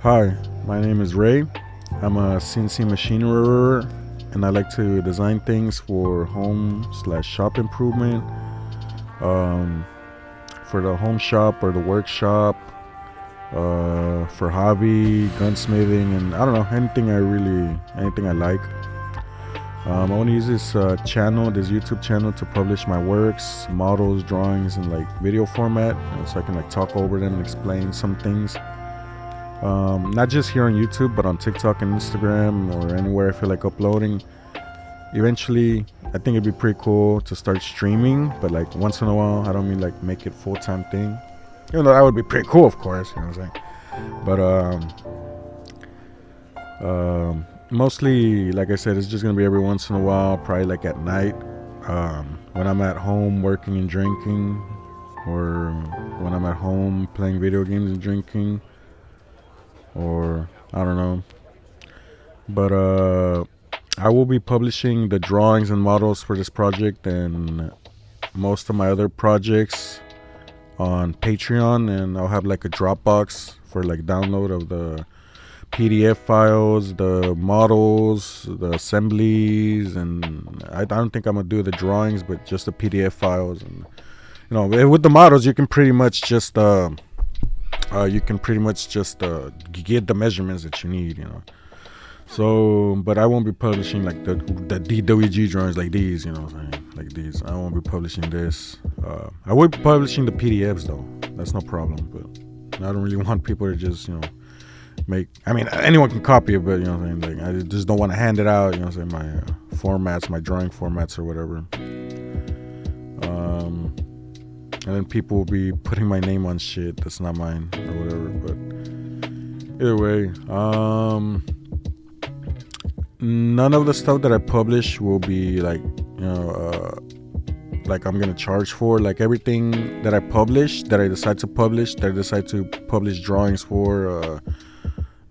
Hi, my name is Ray. I'm a CNC machinerer and I like to design things for home/shop improvement, um, for the home shop or the workshop, for hobby, gunsmithing, and I don't know, anything I like. I want to use this this YouTube channel to publish my works, models, drawings, in like video format, so I can like talk over them and explain some things. Not just here on YouTube, but on TikTok and Instagram or anywhere I feel like uploading. Eventually, I think it'd be pretty cool to start streaming, but like once in a while. I don't mean like make it full-time thing. Even though that would be pretty cool, of course, you know what I'm saying. But mostly, like I said, it's just gonna be every once in a while, probably like at night, when I'm at home working and drinking, or when I'm at home playing video games and drinking, or I don't know. But I will be publishing the drawings and models for this project and most of my other projects on Patreon, and I'll have like a Dropbox for like download of the PDF files, the models, the assemblies, and I don't think I'm gonna do the drawings, but just the PDF files. And with the models, you can pretty much just get the measurements that you need. So, but I won't be publishing like the DWG drawings like these, like these. I won't be publishing this. I will be publishing the PDFs though. That's no problem. But I don't really want people to just, make. I mean, anyone can copy it, but like I just don't want to hand it out. My formats, my drawing formats or whatever. And then people will be putting my name on shit that's not mine or whatever. But either way, none of the stuff that I publish will be like like I'm gonna charge for. Like everything that I publish, that I decide to publish drawings for,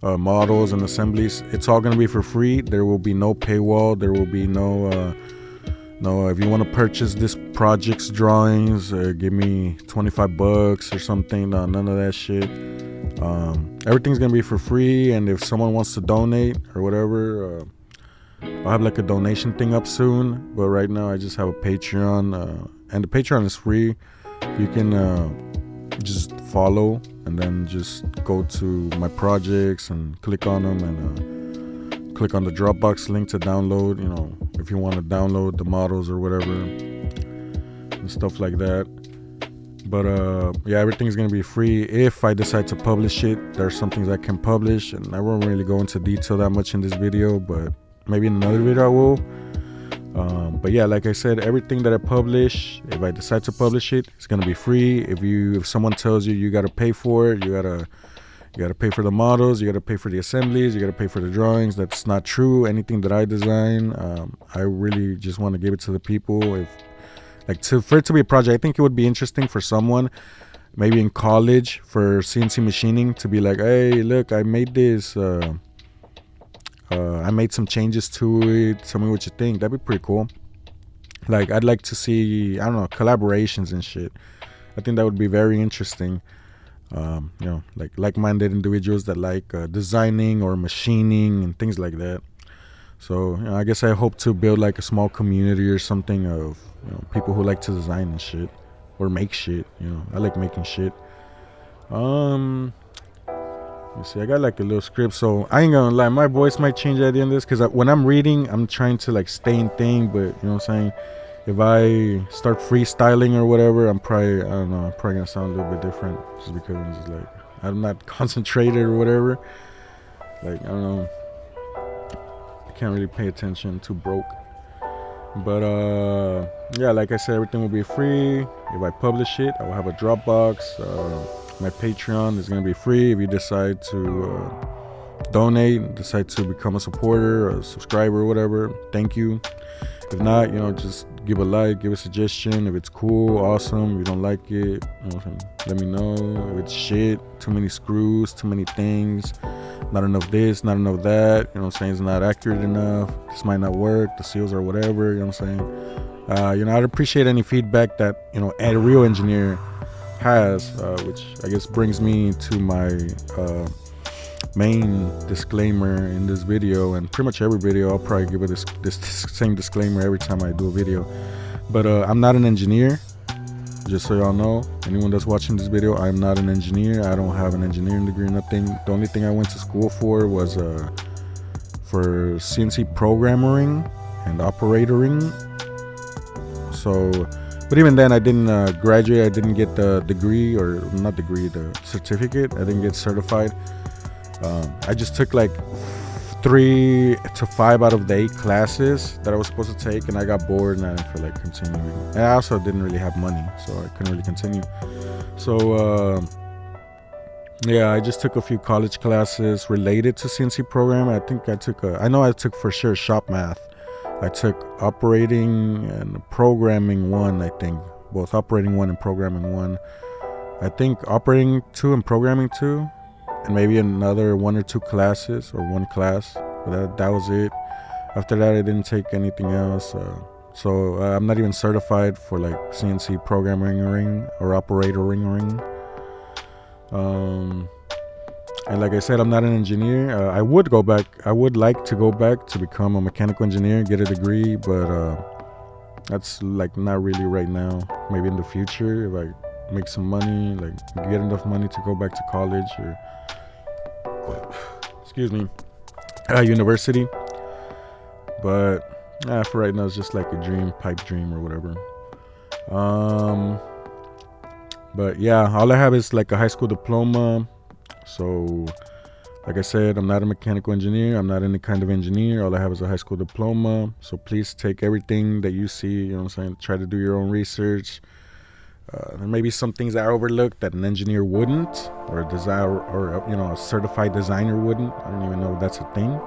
models and assemblies, it's all gonna be for free. There will be no paywall. There will be no if you want to purchase this project's drawings, give me $25 or something. No, none of that shit. Everything's gonna be for free, and if someone wants to donate or whatever, I'll have like a donation thing up soon. But right now I just have a Patreon, and the Patreon is free. You can just follow and then just go to my projects and click on them, and click on the Dropbox link to download, if you want to download the models or whatever and stuff like that. But yeah, everything's gonna be free. If I decide to publish it, there's some things I can publish, and I won't really go into detail that much in this video, but maybe in another video I will. But yeah, like I said, everything that I publish, if I decide to publish it, it's gonna be free. If someone tells you gotta pay for it, you gotta pay for the models, you gotta pay for the assemblies, you gotta pay for the drawings, that's not true. Anything that I design, I really just want to give it to the people. For it to be a project, I think it would be interesting for someone maybe in college for CNC machining to be like, hey, look, I made this, I made some changes to it, tell me what you think. That'd be pretty cool. Like, I'd like to see, I don't know, collaborations and shit. I think that would be very interesting. Like-minded individuals that like designing or machining and things like that. So I guess I hope to build like a small community or something of people who like to design and shit or make shit. I like making shit. Let's see, I got like a little script, so I ain't gonna lie, my voice might change at the end of this, because when I'm reading, I'm trying to like stay in thing, but you know what I'm saying, if I start freestyling or whatever, I'm probably gonna sound a little bit different, just because it's like I'm not concentrated or whatever. Like, I don't know, I can't really pay attention, too broke. But yeah, like I said, everything will be free. If I publish it, I will have a Dropbox. My Patreon is gonna be free. If you decide to donate, decide to become a supporter or a subscriber or whatever, thank you. If not, just give a like, give a suggestion. If it's cool, awesome. If you don't like it, let me know. If it's shit, too many screws, too many things, not enough this, not enough that, it's not accurate enough, this might not work, the seals or whatever, I'd appreciate any feedback that, a real engineer has, which I guess brings me to my main disclaimer in this video, and pretty much every video I'll probably give it this same disclaimer every time I do a video. But I'm not an engineer, just so y'all know. Anyone that's watching this video, I'm not an engineer. I don't have an engineering degree, nothing. The only thing I went to school for was for CNC programming and operatoring. So, but even then I didn't graduate. I didn't get the degree, or not degree, the certificate. I didn't get certified. I just took like 3 to 5 out of the 8 classes that I was supposed to take, and I got bored and I didn't feel like continuing. And I also didn't really have money, so I couldn't really continue. So yeah, I just took a few college classes related to CNC programming. I think I took for sure shop math. I took operating and programming 1, I think. Both operating 1 and programming 1. I think operating 2 and programming 2. And maybe another 1 or 2 classes, or 1 class. But that was it. After that, I didn't take anything else. So I'm not even certified for like CNC programming or operatoring. And like I said, I'm not an engineer. I would like to go back to become a mechanical engineer, get a degree, but that's like not really right now. Maybe in the future, if I make some money, like get enough money to go back to college or university. But for right now, it's just like a pipe dream or whatever. But yeah, all I have is like a high school diploma. So like I said, I'm not a mechanical engineer. I'm not any kind of engineer. All I have is a high school diploma. So please take everything that you see, you know what I'm saying? Try to do your own research. There may be some things that I overlooked that an engineer wouldn't, or a designer, or a certified designer wouldn't. I don't even know if that's a thing.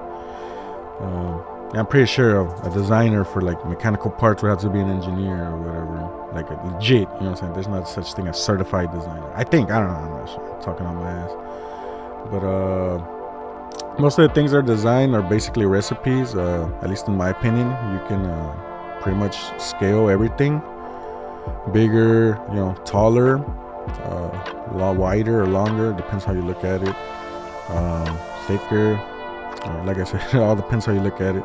I'm pretty sure a designer for like mechanical parts would have to be an engineer or whatever, like a legit, you know what I'm saying? There's not such thing as certified designer. I don't know, I'm not sure. I'm talking on my ass. But most of the things that are designed are basically recipes. At least in my opinion, you can pretty much scale everything. Bigger, taller, a lot wider or longer, depends how you look at it. Thicker, like I said, it all depends how you look at it.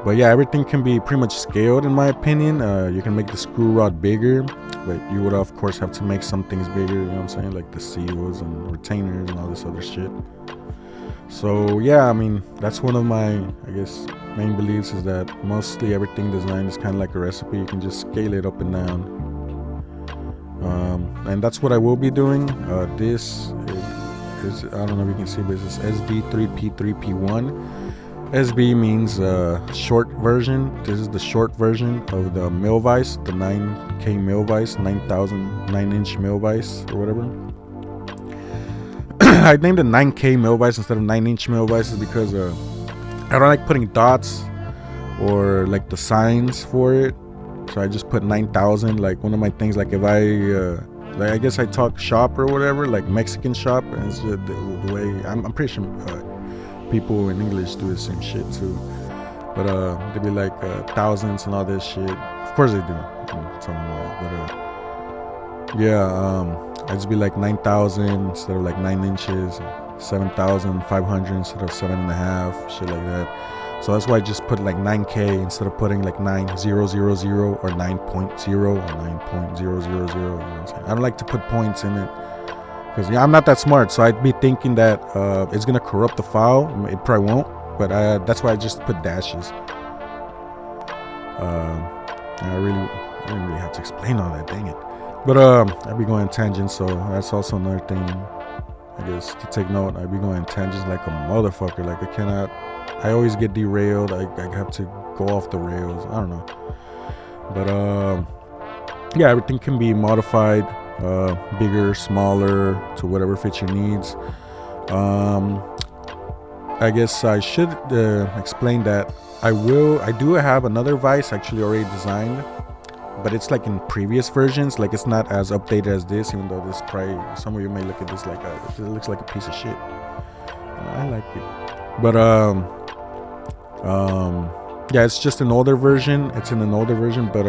But yeah, everything can be pretty much scaled in my opinion. You can make the screw rod bigger, but you would of course have to make some things bigger, you know what I'm saying, like the seals and retainers and all this other shit. So yeah, I mean, that's one of my, I guess, main beliefs, is that mostly everything designed is kind of like a recipe. You can just scale it up and down. And that's what I will be doing. This is, I don't know if you can see, but it's SD3P3P1. SB means short version. This is the short version of the mill vise, the 9K mill vise, 9,000 mill vise or whatever. I named it 9K mill vise instead of 9-inch mill vise because I don't like putting dots or like the signs for it. So I just put 9,000. Like one of my things, like if I guess I talk shop or whatever, like Mexican shop, and it's just the way I'm pretty sure people in English do the same shit too. But they be like thousands and all this shit. Of course they do. But I just be like 9,000 instead of like 9 inches, 7,500 instead of 7.5, shit like that. So that's why I just put like 9K instead of putting like 9,000 or 9.0 or 9.000. You know what I'm saying? I don't like to put points in it because I'm not that smart. So I'd be thinking that it's gonna corrupt the file. It probably won't, but that's why I just put dashes. I didn't really have to explain all that, dang it. But I'd be going on tangents, so that's also another thing, I guess, to take note. I'd be going on tangents like a motherfucker. Like I always get derailed. I have to go off the rails. I don't know. But yeah, everything can be modified, bigger, smaller, to whatever fits your needs. I guess I should explain that I do have another vise actually already designed, but it's like in previous versions. Like it's not as updated as this, even though this probably, some of you may look at this like it looks like a piece of shit. I like it. But yeah, it's just an older version. It's in an older version, but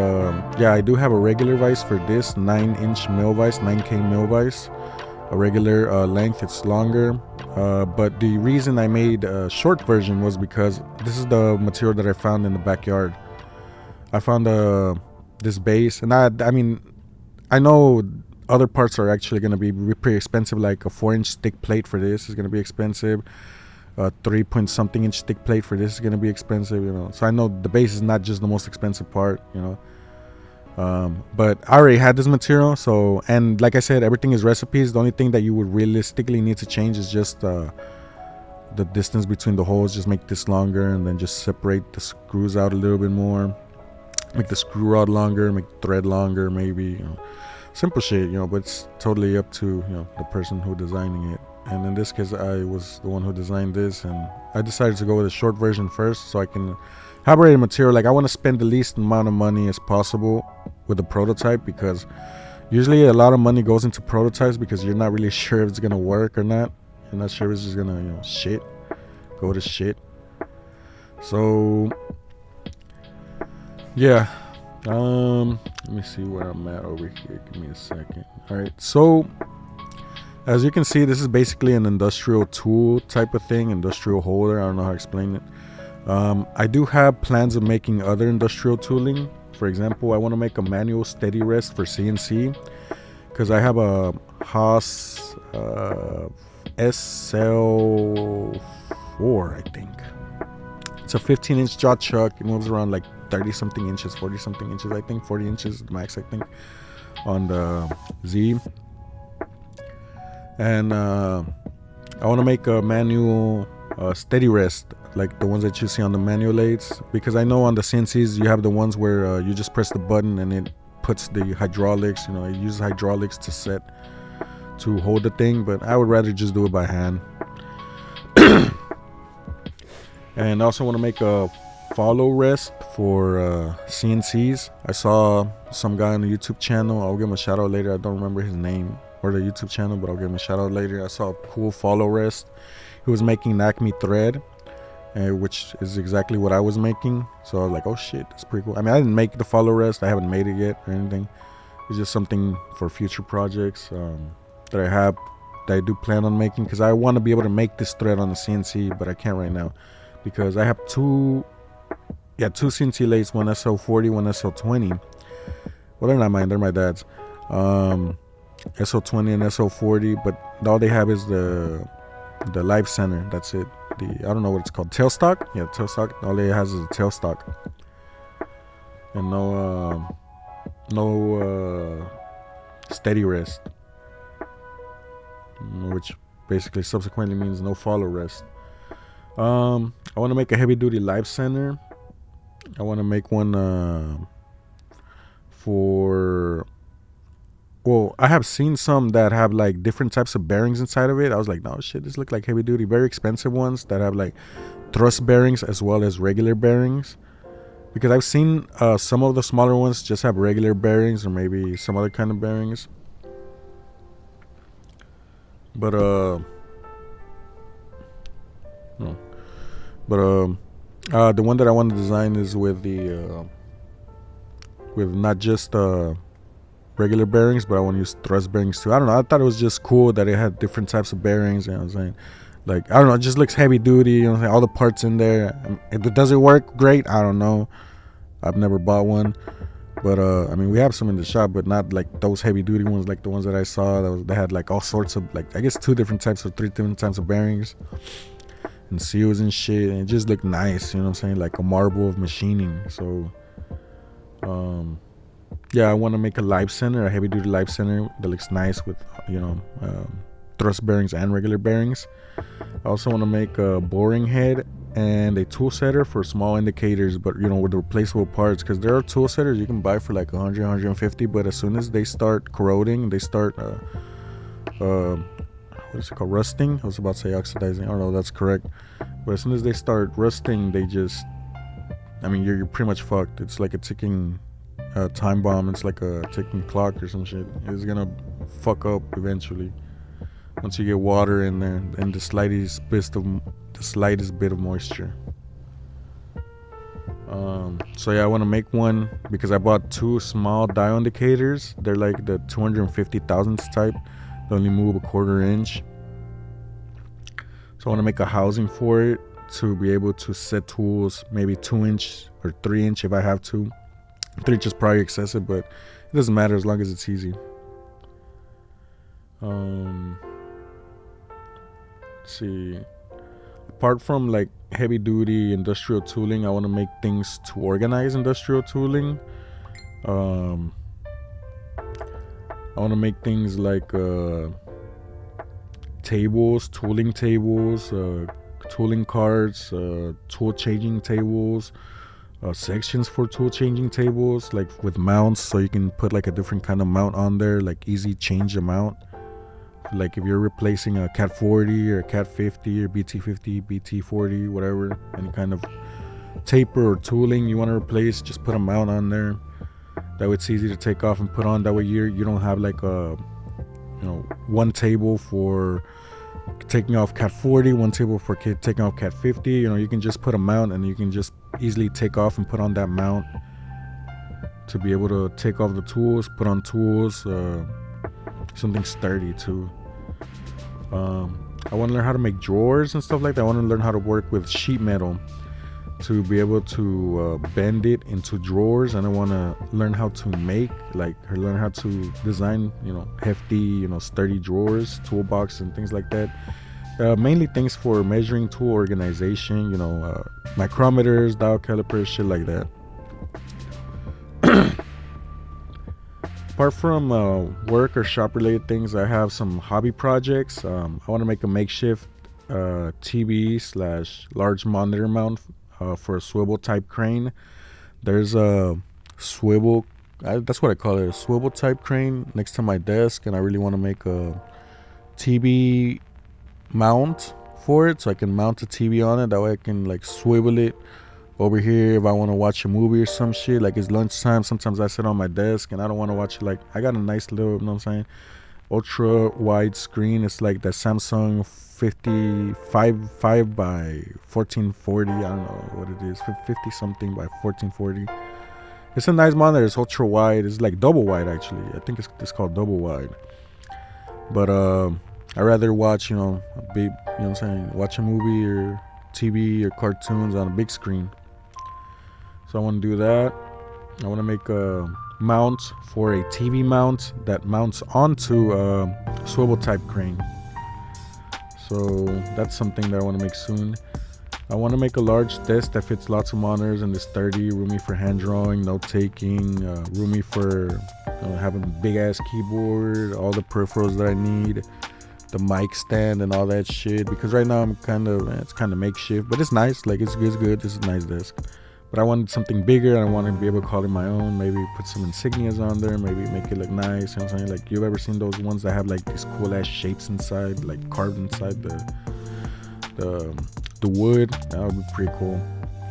yeah, I do have a regular vise for this 9-inch mill vise, 9K mill vise. a regular length. It's longer, but the reason I made a short version was because this is the material that I found in the backyard. I found this base, and I mean, I know other parts are actually going to be pretty expensive. Like a 4-inch thick plate for this is going to be expensive. A 3 point something inch thick plate for this is going to be expensive, you know. So I know the base is not just the most expensive part, you know. But I already had this material, so, and like I said, everything is recipes. The only thing that you would realistically need to change is just the distance between the holes. Just make this longer, and then just separate the screws out a little bit more. Make the screw rod longer, make the thread longer, maybe, you know. Simple shit, you know, but it's totally up to, you know, the person who designing it. And in this case, I was the one who designed this, and I decided to go with a short version first so I can have already material. Like, I want to spend the least amount of money as possible with the prototype, because usually a lot of money goes into prototypes because you're not really sure if it's gonna work or not. You're not sure if it's just gonna, you know, go to shit. So yeah, let me see where I'm at over here. Give me a second. All right, so as you can see, this is basically an industrial tool type of thing, industrial holder. I don't know how to explain it. I do have plans of making other industrial tooling. For example, I want to make a manual steady rest for CNC, because I have a Haas SL4, I think. It's a 15-inch jaw chuck. It moves around like 30 something inches, 40 something inches, I think. 40 inches max, I think, on the Z. And I want to make a manual steady rest, like the ones that you see on the manual lathes, because I know on the CNCs you have the ones where you just press the button and it puts the hydraulics, you know, it uses hydraulics to hold the thing, but I would rather just do it by hand. And I also want to make a follow rest for CNCs. I saw some guy on the YouTube channel. I'll give him a shout out later. I don't remember his name or the YouTube channel, but I'll give him a shout out later. I saw a cool follow rest. He was making an Acme thread, which is exactly what I was making. So I was like, oh shit, that's pretty cool. I mean, I didn't make the follow rest. I haven't made it yet or anything. It's just something for future projects that I have, that I do plan on making, because I want to be able to make this thread on the CNC, but I can't right now because I have two CNC lathes, one SL40, one SL20. Well, they're not mine, they're my dad's. SL20 and SL40, but all they have is the live center. That's it. I don't know what it's called, tailstock. Yeah, tailstock. All it has is a tailstock, and no steady rest, which basically subsequently means no follow rest. I want to make a heavy duty live center. I want to make one for, well, I have seen some that have like different types of bearings inside of it. I was like, no shit, this look like heavy duty, very expensive ones that have like thrust bearings as well as regular bearings. Because I've seen some of the smaller ones just have regular bearings or maybe some other kind of bearings. But the one that I want to design is with with not just regular bearings, but I want to use thrust bearings too. I don't know, I thought it was just cool that it had different types of bearings. You know what I'm saying? Like, I don't know, it just looks heavy duty, you know, all the parts in there. Does it work great? I don't know, I've never bought one, but I mean, we have some in the shop, but not like those heavy duty ones, like the ones that I saw they had like all sorts of, like, I guess 2 different types or 3 different types of bearings and seals and shit, and it just looked nice, you know what I'm saying, like a marvel of machining. So yeah, I want to make a live center, a heavy duty live center that looks nice with, you know, thrust bearings and regular bearings. I also want to make a boring head and a tool setter for small indicators, but, you know, with the replaceable parts, because there are tool setters you can buy for like 100, 150, but as soon as they start corroding, they start what is it called, rusting? I was about to say oxidizing, I don't know if that's correct, but as soon as they start rusting, they just, I mean, you're pretty much fucked. It's like a ticking time bomb. It's like a ticking clock or some shit. It's gonna fuck up eventually once you get water in there and the slightest bit of moisture. So yeah, I want to make one because I bought 2 small dial indicators. They're like the 250 thousandths type. They only move a 1/4 inch. So I want to make a housing for it to be able to set tools, maybe 2 inch or 3 inch if I have to. 3 inch is probably excessive, but it doesn't matter as long as it's easy. Let's see. Apart from like heavy duty industrial tooling, I want to make things to organize industrial tooling. I want to make things like tables, tooling tables, tooling carts, tool changing tables, sections for tool changing tables, like with mounts, so you can put like a different kind of mount on there, like easy change the mount. Like if you're replacing a Cat 40 or Cat 50 or BT 50, BT 40, whatever, any kind of taper or tooling you want to replace, just put a mount on there. That way it's easy to take off and put on. That way you don't have like a, one table for taking off Cat 40, one table for taking off Cat 50. You can just put a mount and you can just easily take off and put on that mount to be able to take off the tools, put on tools, something sturdy too. I want to learn how to make drawers and stuff like that. I want to learn how to work with sheet metal to be able to bend it into drawers, and I want to learn how to learn how to design, hefty, sturdy drawers, toolbox and things like that. Mainly things for measuring tool organization, micrometers, dial calipers, shit like that. Apart from work or shop related things, I have some hobby projects. I want to make a makeshift TV/large monitor mount for a swivel type crane. There's a swivel, that's what I call it, a swivel type crane next to my desk, and I really want to make a TV mount for it, so I can mount the TV on it. That way I can like swivel it over here if I want to watch a movie or some shit. Like it's lunchtime, sometimes I sit on my desk and I don't want to watch it. Like I got a nice little, ultra wide screen. It's like the Samsung 55 by 1440. I don't know what it is, 50 something by 1440. It's a nice monitor. It's ultra wide. It's like double wide actually. I think it's called double wide. But I rather watch, a big, watch a movie or TV or cartoons on a big screen. So I want to do that. I want to make a mount for a TV mount that mounts onto a swivel type crane. So that's something that I want to make soon. I want to make a large desk that fits lots of monitors and is sturdy, roomy for hand drawing, note taking, roomy for having a big ass keyboard, all the peripherals that I need, the mic stand and all that shit. Because right now it's kind of makeshift, but it's nice. Like it's good. This is a nice desk. But I wanted something bigger. I want to be able to call it my own. Maybe put some insignias on there. Maybe make it look nice. You know what I'm saying? Like, you've ever seen those ones that have like these cool ass shapes inside, like carved inside the wood? That would be pretty cool.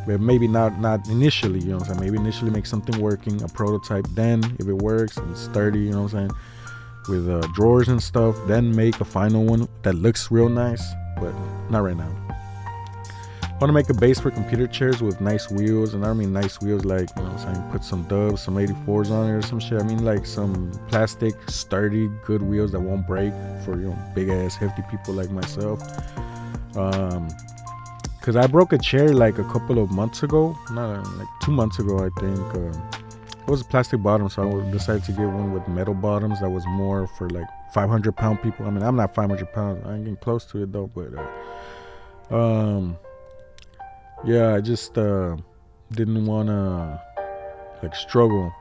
But maybe not initially. You know what I'm saying? Maybe initially make something working, a prototype. Then if it works and it's sturdy, you know what I'm saying, with drawers and stuff, then make a final one that looks real nice. But not right now. I want to make a base for computer chairs with nice wheels, and I don't mean nice wheels like, you know what I'm saying, put some Doves, some 84s on it or some shit. I mean like some plastic, sturdy, good wheels that won't break for, big ass hefty people like myself. Cause I broke a chair like a couple of months ago, like 2 months ago I think. It was a plastic bottom, so I decided to get one with metal bottoms that was more for like 500-pound people. I mean, I'm not 500 pounds, I ain't getting close to it though, but yeah, I just didn't want to like struggle.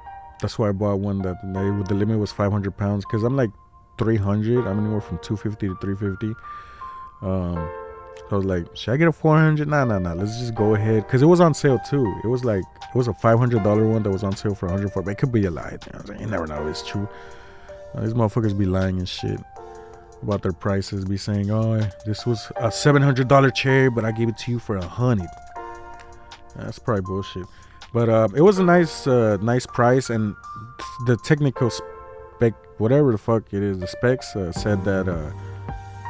That's why I bought one that the limit was 500 pounds, because I'm like 300. I'm anywhere from 250 to 350. So I was like, should I get a 400? Nah, let's just go ahead, because it was on sale too. It was a $500 one that was on sale for $104, but it could be a lie. You never know if it's true. These motherfuckers be lying and shit about their prices, be saying, oh, this was a $700 chair, but I gave it to you for $100. That's probably bullshit. But it was a nice price, and the technical spec, whatever the fuck it is, the specs said that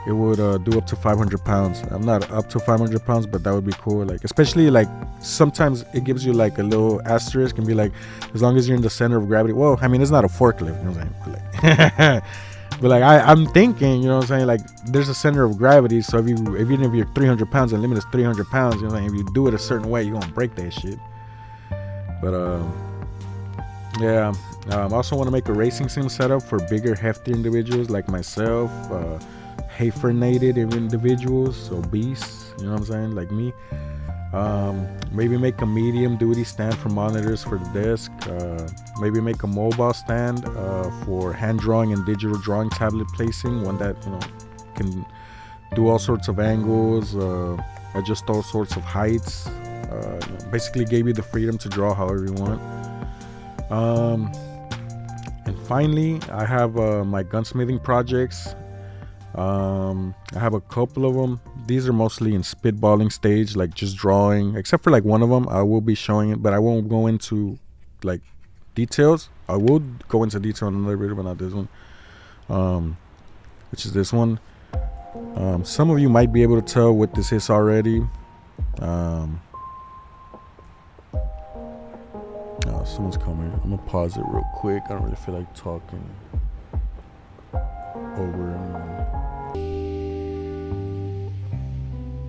it would do up to 500 pounds. I'm not up to 500 pounds, but that would be cool. Like, especially like sometimes it gives you like a little asterisk and be like, as long as you're in the center of gravity. Well, I mean, it's not a forklift, you know what I'm saying? But like, But like I'm thinking, you know what I'm saying, like there's a center of gravity, so even if you're 300 pounds, the limit is 300 pounds, you know what I'm saying, if you do it a certain way, you're gonna break that shit. But yeah, I also want to make a racing sim setup for bigger, hefty individuals like myself, hyphenated individuals, obese, you know what I'm saying, like me. Maybe make a medium duty stand for monitors for the desk. Maybe make a mobile stand for hand drawing and digital drawing tablet placing, one that, you know, can do all sorts of angles, adjust all sorts of heights. Basically gave you the freedom to draw however you want. And finally, I have my gunsmithing projects. I have a couple of them. These are mostly in spitballing stage, like just drawing, except for like one of them I will be showing it, but I won't go into like details. I will go into detail in another video, but not this one, which is this one. Some of you might be able to tell what this is already. Someone's coming. I'm gonna pause it real quick. I don't really feel like talking over anyone.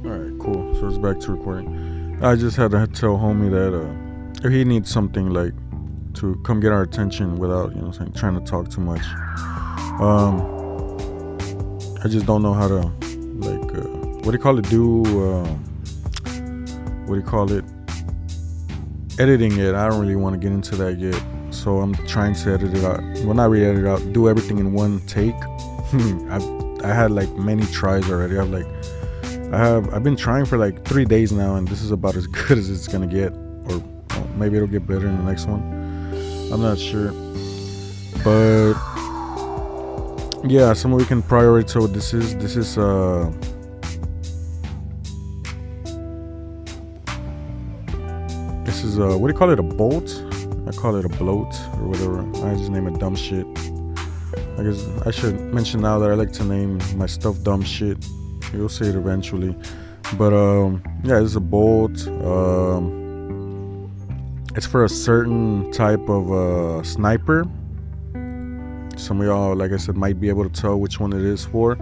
Alright, cool. So it's back to recording. I just had to tell homie that if he needs something like to come get our attention without, you know, saying, trying to talk too much. I just don't know how to like what do you call it? Editing it. I don't really want to get into that yet. So I'm trying to edit it out. Well, not re-edit it out. Do everything in one take. I had like many tries already. I've been trying for like 3 days now, and this is about as good as it's gonna get, or maybe it'll get better in the next one. I'm not sure, but yeah, some of you can prioritize. So this is what do you call it? A bolt? I call it a bloat or whatever. I just name it dumb shit. I guess I should mention now that I like to name my stuff dumb shit. You'll see it eventually. But yeah, it's a bolt. It's for a certain type of sniper. Some of y'all, like I said, might be able to tell which one it is for.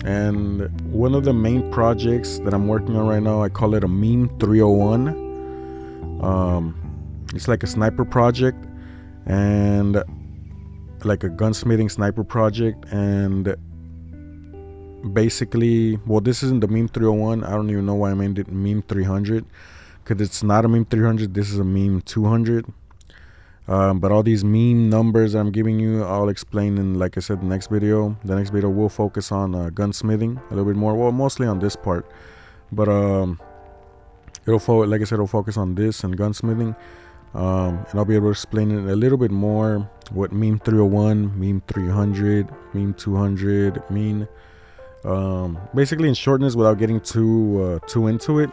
And one of the main projects that I'm working on right now, I call it a MEME 301. It's like a sniper project, and like a gunsmithing sniper project, and basically, well, this isn't the MEME 301. I don't even know why I named it MEME 300, because it's not a MEME 300. This is a MEME 200. But all these meme numbers I'm giving you, I'll explain in, like I said, the next video. The next video will focus on gunsmithing a little bit more. Well, mostly on this part, but like I said, it'll focus on this and gunsmithing. And I'll be able to explain it a little bit more. What MEME 301, MEME 300, MEME 200 mean. Basically, in shortness, without getting too into it.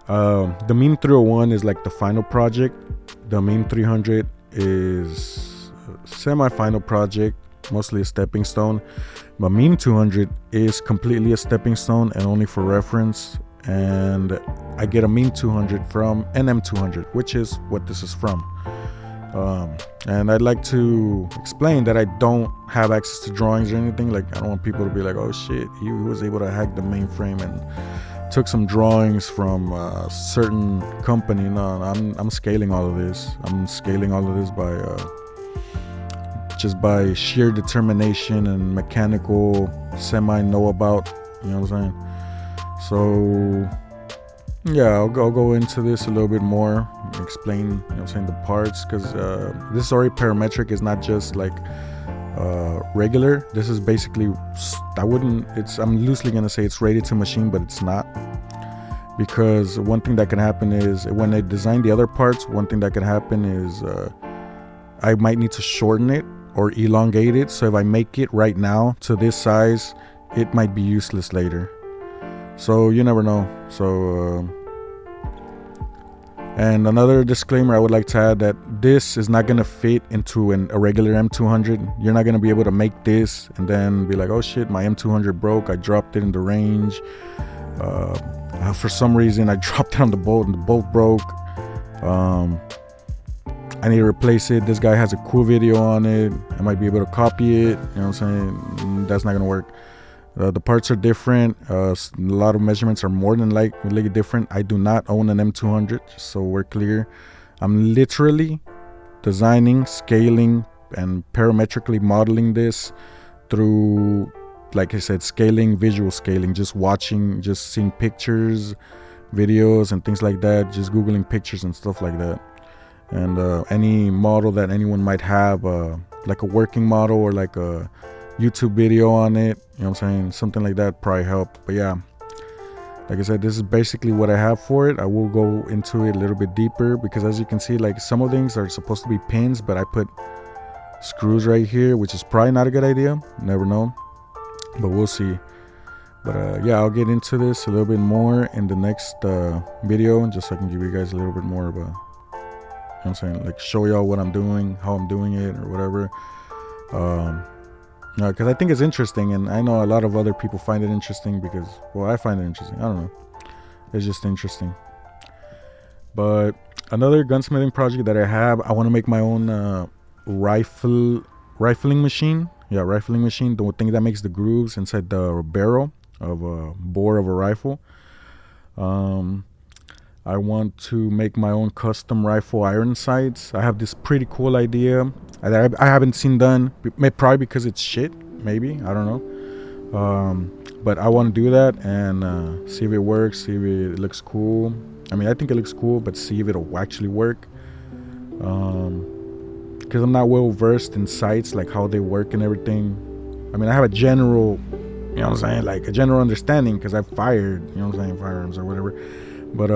The MEME 301 is like the final project. The MEME 300 is a semi-final project, mostly a stepping stone. But MEME 200 is completely a stepping stone and only for reference. And I get a MEME 200 from NM200, which is what this is from. And I'd like to explain that I don't have access to drawings or anything. Like, I don't want people to be like, oh shit, he was able to hack the mainframe and took some drawings from a certain company. No, I'm scaling all of this. I'm scaling all of this by just by sheer determination and mechanical semi-know about, you know what I'm saying? So yeah, I'll go into this a little bit more, explain, you know what I'm saying, the parts, because this is already parametric. It's not just like regular. This is basically, I'm loosely gonna say it's rated to machine, but it's not, because one thing that can happen is when they design the other parts, one thing that can happen is I might need to shorten it or elongate it. So if I make it right now to this size, it might be useless later. So you never know. So and another disclaimer I would like to add, that this is not going to fit into a regular M200. You're not going to be able to make this and then be like, oh shit, my M200 broke. I dropped it in the range. For some reason, I dropped it on the bolt and the bolt broke. I need to replace it. This guy has a cool video on it. I might be able to copy it. You know what I'm saying? That's not gonna work. The parts are different. A lot of measurements are more than likely different. I do not own an M200, just so we're clear. I'm literally designing, scaling, and parametrically modeling this through, like I said, scaling, visual scaling, just watching, just seeing pictures, videos, and things like that, just Googling pictures and stuff like that. And any model that anyone might have, like a working model or like a YouTube video on it, you know what I'm saying, something like that probably help. But yeah, like I said, this is basically what I have for it. I will go into it a little bit deeper because, as you can see, like some of things are supposed to be pins, but I put screws right here, which is probably not a good idea. Never know, but we'll see. But yeah, I'll get into this a little bit more in the next video, just so I can give you guys a little bit more of a, you know what I'm saying, like show y'all what I'm doing, how I'm doing it, or whatever. Because I think it's interesting, and I know a lot of other people find it interesting because, well, I find it interesting. I don't know, it's just interesting. But another gunsmithing project that I have, I want to make my own rifling machine. Yeah, rifling machine, the thing that makes the grooves inside the barrel of a bore of a rifle. I want to make my own custom rifle iron sights. I have this pretty cool idea that I haven't seen done, probably because it's shit, maybe, I don't know. But I want to do that and see if it works, see if it looks cool. I mean, I think it looks cool, but see if it'll actually work. Because I'm not well versed in sights, like how they work and everything. I mean, I have a general, you know what I'm saying, like a general understanding because I've fired, you know what I'm saying, firearms or whatever. But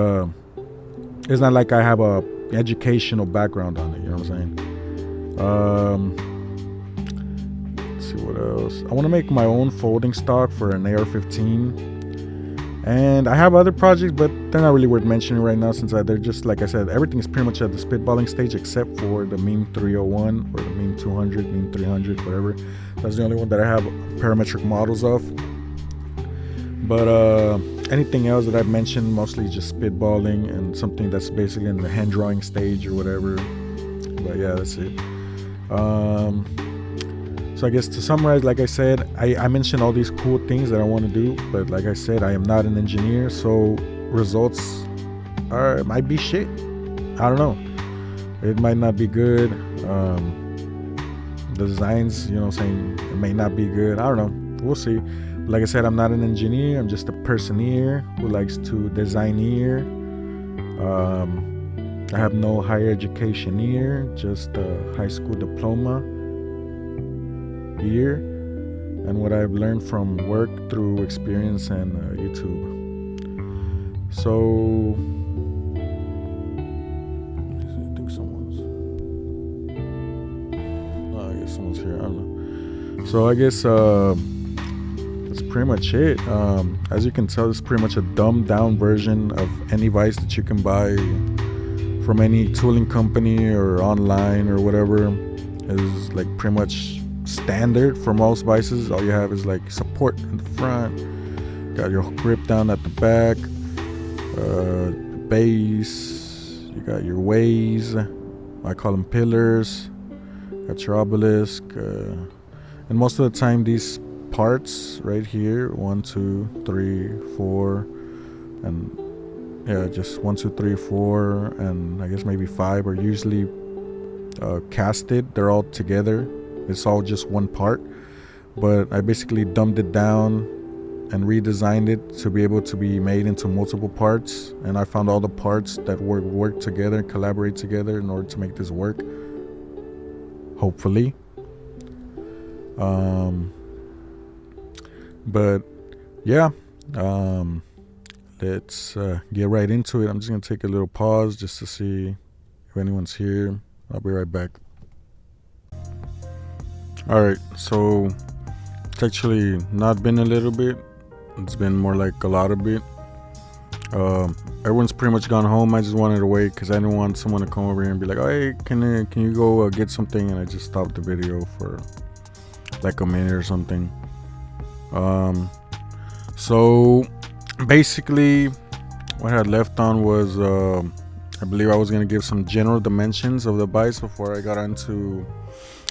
it's not like I have a educational background on it, you know what I'm saying. Let's see what else. I want to make my own folding stock for an AR-15. And I have other projects, but they're not really worth mentioning right now since they're just, like I said, everything is pretty much at the spitballing stage except for the MEME 301 or the MEME 200, MEME 300, whatever. That's the only one that I have parametric models of. But anything else that I've mentioned, mostly just spitballing and something that's basically in the hand drawing stage or whatever. But yeah, that's it. So I guess to summarize, like I said, I mentioned all these cool things that I want to do, but like I said, I am not an engineer, so results might be shit. I don't know. It might not be good. The designs, you know what I'm saying, it may not be good. I don't know. We'll see. Like I said, I'm not an engineer. I'm just a personeer who likes to design ear. I have no higher education ear, just a high school diploma year, and what I've learned from work through experience and YouTube. So I think I guess someone's here. I don't know. So I guess that's pretty much it. As you can tell, it's pretty much a dumbed down version of any VISE that you can buy from any tooling company or online or whatever. Is like pretty much standard for most VISEs. All you have is like support in the front, got your grip down at the back, base, you got your ways, I call them pillars, got your obelisk, and most of the time these parts right here, 1, 2, 3, 4, and yeah, just 1, 2, 3, 4, and I guess maybe 5 are usually casted. They're all together. It's all just one part, but I basically dumbed it down and redesigned it to be able to be made into multiple parts, and I found all the parts that work together and collaborate together in order to make this work, hopefully. But yeah, let's get right into it. I'm just gonna take a little pause just to see if anyone's here. I'll be right back. Alright, so it's actually not been a little bit, it's been more like a lot of bit. Everyone's pretty much gone home. I just wanted to wait because I didn't want someone to come over here and be like, oh, hey, can you go get something, and I just stopped the video for like a minute or something. So basically what I had left on was I believe I was going to give some general dimensions of the VISE before I got into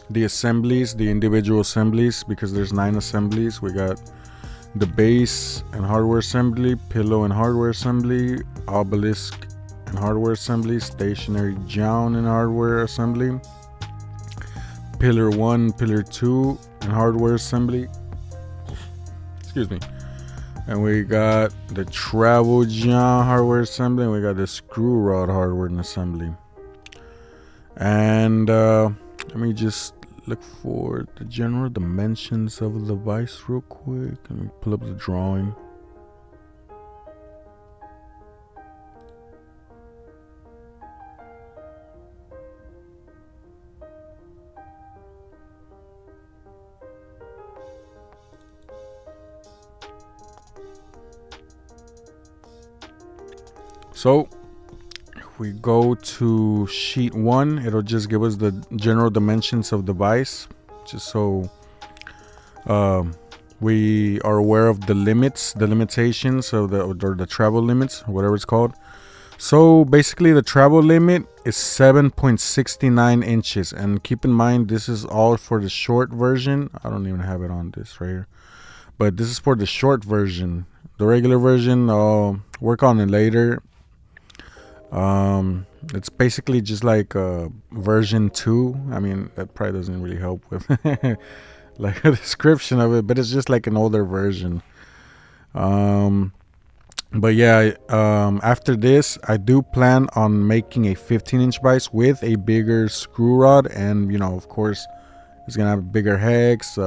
the assemblies, the individual assemblies, because there's 9 assemblies. We got the base and hardware assembly, pillow and hardware assembly, obelisk and hardware assembly, stationary jound and hardware assembly, pillar 1, pillar 2 and hardware assembly. Excuse me. And we got the travel jound hardware assembly, and we got the screw rod hardware and assembly. And let me just look for the general dimensions of the VISE real quick. Let me pull up the drawing. So if we go to sheet 1, it'll just give us the general dimensions of the VISE, just so we are aware of the limits, the limitations of the travel limits, whatever it's called. So basically the travel limit is 7.69 inches, and keep in mind this is all for the short version. I don't even have it on this right here, but this is for the short version. The regular version I'll work on it later. It's basically just like version 2. I mean, that probably doesn't really help with like a description of it, but it's just like an older version. But yeah, after this I do plan on making a 15-inch VISE with a bigger screw rod, and you know, of course it's gonna have bigger hex.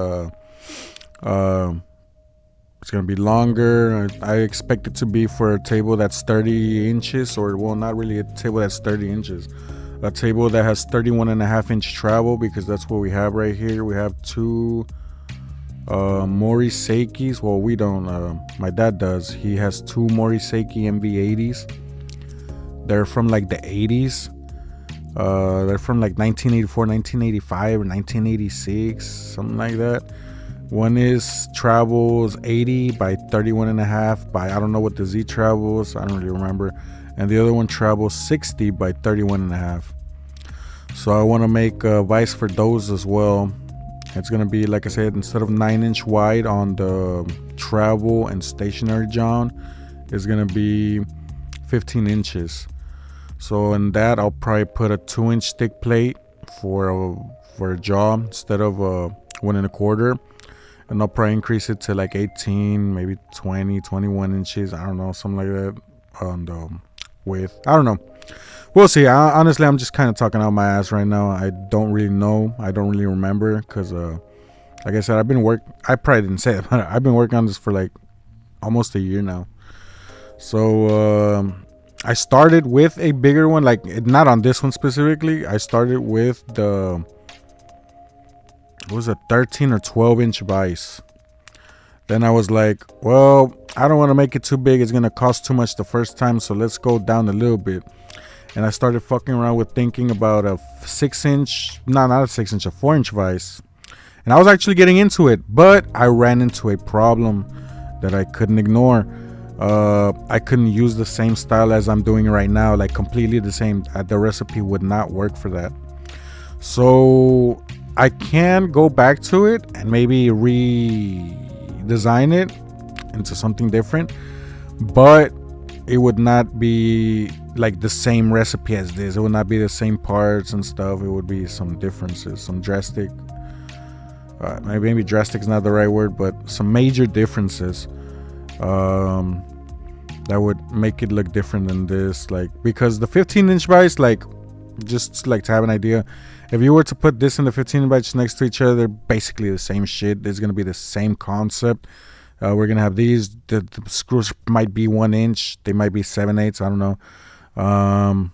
It's going to be longer. I expect it to be for a table that's 30 inches, or, well, not really a table that's 30 inches. A table that has 31.5-inch travel, because that's what we have right here. We have 2 Moriseikis. Well, we don't. My dad does. He has 2 Moriseiki MV80s. They're from like the 80s. They're from like 1984, 1985, or 1986, something like that. One is travels 80 by 31.5 by, I don't know what the Z travels, I don't really remember. And the other one travels 60 by 31.5. So I want to make a VISE for those as well. It's going to be, like I said, instead of 9-inch wide on the travel and stationary jound, it's going to be 15 inches. So in that, I'll probably put a 2-inch thick plate for a jaw instead of 1.25. And I'll probably increase it to like 18, maybe 20, 21 inches. I don't know, something like that on the width. I don't know. We'll see. Honestly, I'm just kind of talking out my ass right now. I don't really know. I don't really remember because, like I said, I probably didn't say it, but I've been working on this for like almost a year now. So I started with a bigger one, like not on this one specifically. I started with the... it was a 13 or 12-inch VISE. Then I was like, well, I don't want to make it too big. It's going to cost too much the first time, so let's go down a little bit. And I started fucking around with thinking about a 6-inch, no, not a 6-inch, a 4-inch VISE. And I was actually getting into it, but I ran into a problem that I couldn't ignore. I couldn't use the same style as I'm doing right now, like completely the same. The recipe would not work for that. So I can go back to it and maybe redesign it into something different, but it would not be like the same recipe as this. It would not be the same parts and stuff. It would be some differences, some drastic, maybe drastic is not the right word, but some major differences that would make it look different than this. Like, because the 15-inch VISE, like, just like to have an idea, if you were to put this and the 15-inch next to each other, they're basically the same shit. There's gonna be the same concept. We're gonna have these. The screws might be 1 inch. They might be 7/8. I don't know.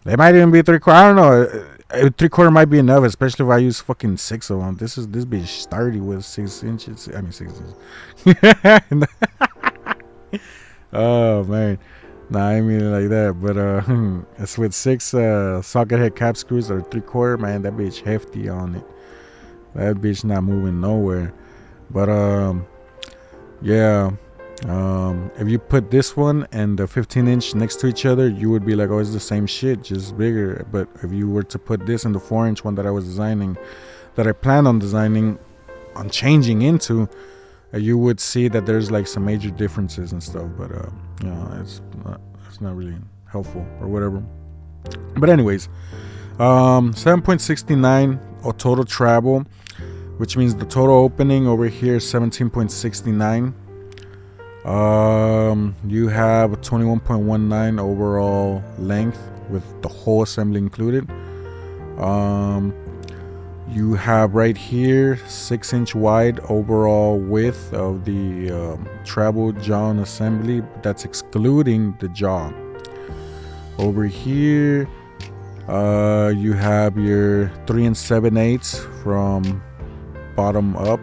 They might even be 3/4. I don't know. 3/4 might be enough, especially if I use fucking 6 of them. This bitch sturdy with 6 inches. I mean 6 inches. Oh man. Nah, I mean it like that, but it's with 6 socket head cap screws that are 3/4. Man, that bitch hefty on it. That bitch not moving nowhere. But yeah, If you put this one and the 15-inch next to each other, you would be like, oh, it's the same shit, just bigger. But if you were to put this and the 4-inch one that I was designing, that I planned on designing, on changing into, you would see that there's like some major differences and stuff. But you know, it's not really helpful or whatever. But anyways, 7.69 total travel, which means the total opening over here is 17.69. You have 21.19 overall length with the whole assembly included. You have right here 6-inch wide overall width of the travel jaw and assembly. That's excluding the jaw. Over here, you have your 3 7/8 from bottom up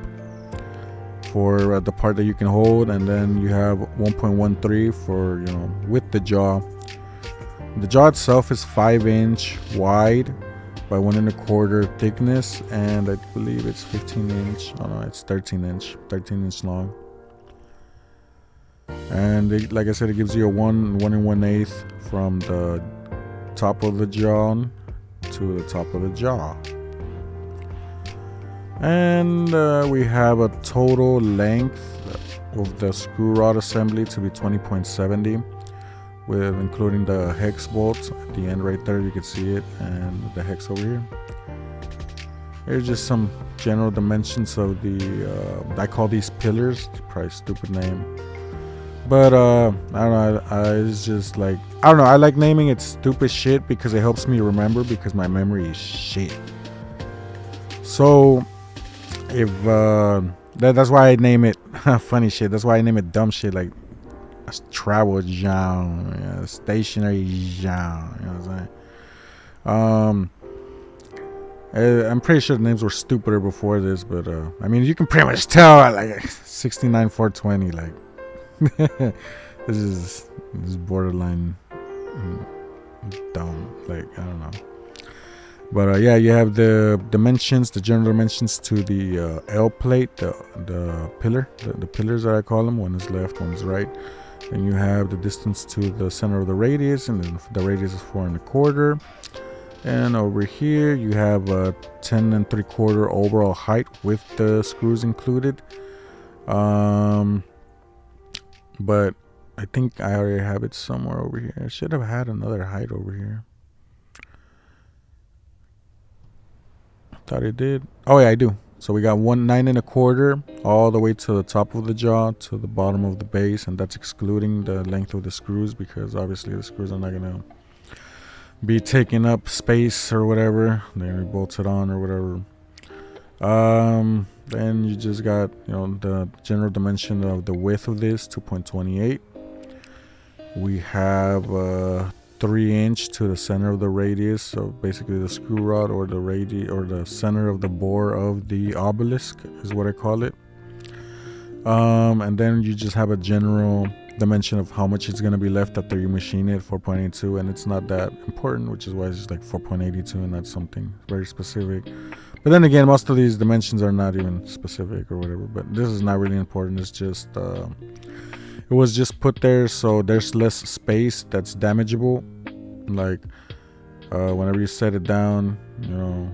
for the part that you can hold, and then you have 1.13 for, you know, with the jaw. The jaw itself is 5-inch wide by 1 1/4 thickness, and I believe it's 15-inch. Oh no, it's 13-inch long. And like I said, it gives you a 1 1/8 from the top of the jaw to the top of the jaw. And we have a total length of the screw rod assembly to be 20.70, with including the hex bolts at the end right there. You can see it, and the hex over here. Here's just some general dimensions of the I call these pillars. Probably a stupid name, but I don't know. It's just like, I don't know. I like naming it stupid shit because it helps me remember, because my memory is shit. So if that's why I name it funny shit. That's why I name it dumb shit, like a travel genre, stationary genre. You know what I'm saying? I'm pretty sure the names were stupider before this, but I mean, you can pretty much tell, like 69 420, like this is borderline dumb. Like, I don't know. But yeah, you have the dimensions, the general dimensions to the L plate, the pillar, the pillars that I call them. One is left, one is right. Then you have the distance to the center of the radius, and then the radius is 4 1/4. And over here you have a 10 3/4 overall height with the screws included. But I think I already have it somewhere over here. I should have had another height over here. Thought it did. Oh yeah, I do. So we got 9 1/4 all the way to the top of the jaw to the bottom of the base, and that's excluding the length of the screws, because obviously the screws are not gonna be taking up space or whatever. They're gonna be bolted on or whatever. Then you just got, you know, the general dimension of the width of this, 2.28. We have 3-inch to the center of the radius, so basically the screw rod, or the or the center of the bore of the obelisk is what I call it. And then you just have a general dimension of how much it's going to be left after you machine it, 4.82, and it's not that important, which is why it's just like 4.82 and not something very specific. But then again, most of these dimensions are not even specific or whatever, but this is not really important. It's just it was just put there so there's less space that's damageable. Like whenever you set it down, you know,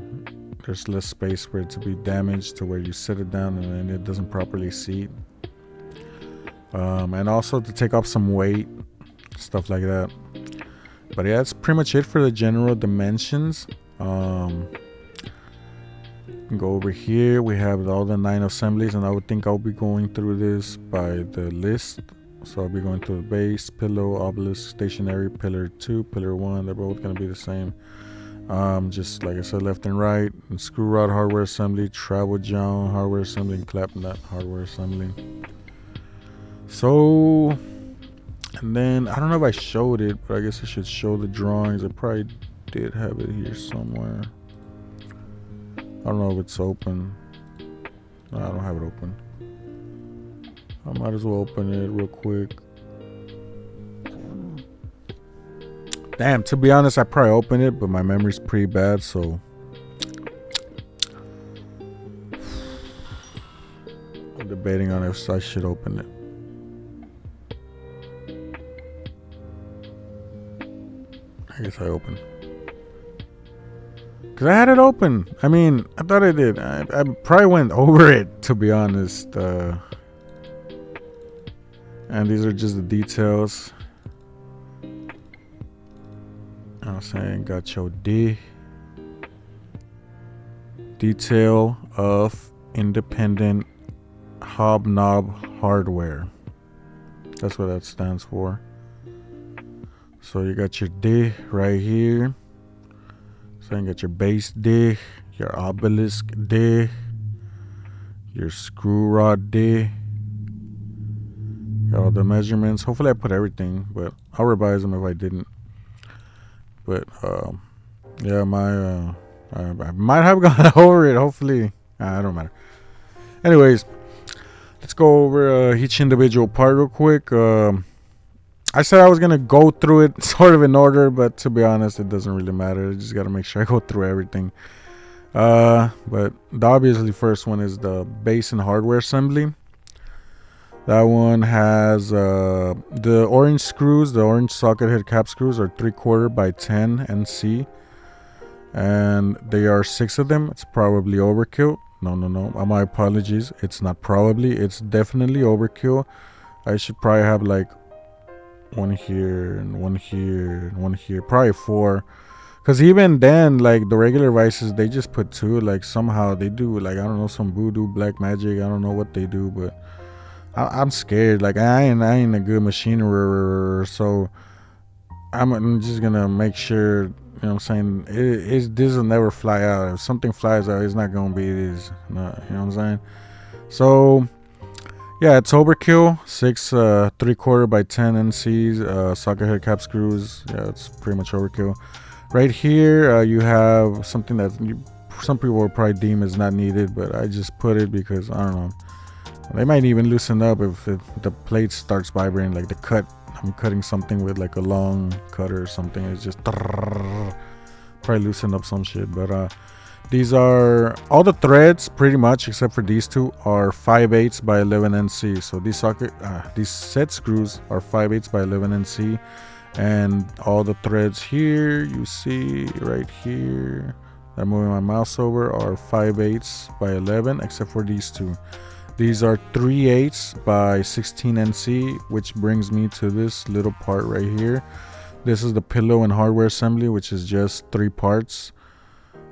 there's less space for it to be damaged to where you set it down and then it doesn't properly seat. And also to take off some weight, stuff like that. But yeah, that's pretty much it for the general dimensions. Go over here, we have all the 9 assemblies, and I would think I'll be going through this by the list. So I'll be going through the base, pillow, obelisk, stationary, pillar 2, pillar 1. They're both going to be the same. Just like I said, left and right, and screw rod hardware assembly, travel jaw hardware assembly, and clap nut hardware assembly. So, and then I don't know if I showed it, but I guess I should show the drawings. I probably did have it here somewhere. I don't know if it's open. No, I don't have it open. I might as well open it real quick. Damn, to be honest, I probably opened it, but my memory's pretty bad, so I'm debating on if I should open it. I guess I opened. Because I had it open. I mean, I thought I did. I probably went over it, to be honest. And these are just the details. I'm saying, got your detail of independent hobnob hardware. That's what that stands for. So you got your D right here. So you got your base D, your obelisk D, your screw rod D. Got all the measurements. Hopefully I put everything, but I'll revise them if I didn't. But yeah, I might have gone over it. Hopefully, I don't matter. Anyways, let's go over each individual part real quick. I said I was gonna go through it sort of in order, but to be honest, it doesn't really matter. I just gotta make sure I go through everything. But the obviously first one is the base and hardware assembly. That one has the orange screws. The orange socket head cap screws are 3/4 by 10 NC, and they are 6 of them. It's probably overkill. No. My apologies. It's not probably. It's definitely overkill. I should probably have like one here and one here and one here. Probably 4. Because even then, like the regular vices, they just put 2. Like somehow they do, like, I don't know, some voodoo, black magic. I don't know what they do, but I'm scared. Like I ain't a good machinerer, so I'm just gonna make sure. You know what I'm saying? This will never fly out. If something flies out, it's not gonna be this. You know what I'm saying? So yeah, it's overkill. 6 3/4 by 10 NCs, socket head cap screws. Yeah, it's pretty much overkill. Right here, you have something that some people will probably deem as not needed, but I just put it because I don't know. They might even loosen up if the plate starts vibrating, like the cut. I'm cutting something with like a long cutter or something. It's just probably loosen up some shit. But these are all the threads pretty much, except for these 2, are 5/8 by 11 NC. So these set screws are 5/8 by 11 NC, and all the threads here you see right here, I'm moving my mouse over, are 5/8 by 11, except for these 2. These are 3/8 by 16 NC, which brings me to this little part right here. This is the pillow and hardware assembly, which is just 3 parts.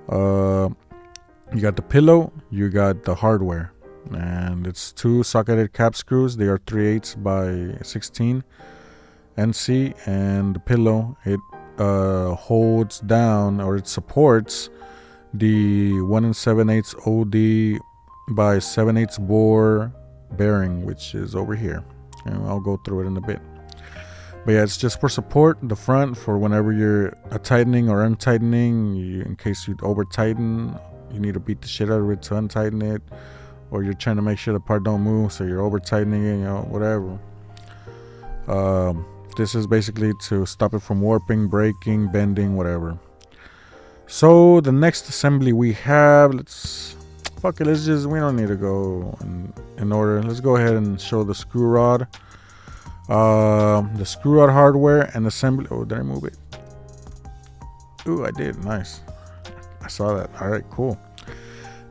You got the pillow, you got the hardware, and it's 2 socketed cap screws. They are 3/8 by 16 NC, and the pillow, it holds down, or it supports the 1 7/8 OD by 7/8 bore bearing, which is over here, and I'll go through it in a bit. But yeah, it's just for support. The front, for whenever you're tightening or untightening, in case you over tighten, you need to beat the shit out of it to untighten it, or you're trying to make sure the part don't move, so you're over tightening it, whatever. This is basically to stop it from warping, breaking, bending, whatever. So the next assembly we have, we don't need to go in order. Let's go ahead and show the screw rod. The screw rod hardware and assembly. Oh, did I move it? Ooh, I did. Nice. I saw that. All right, cool.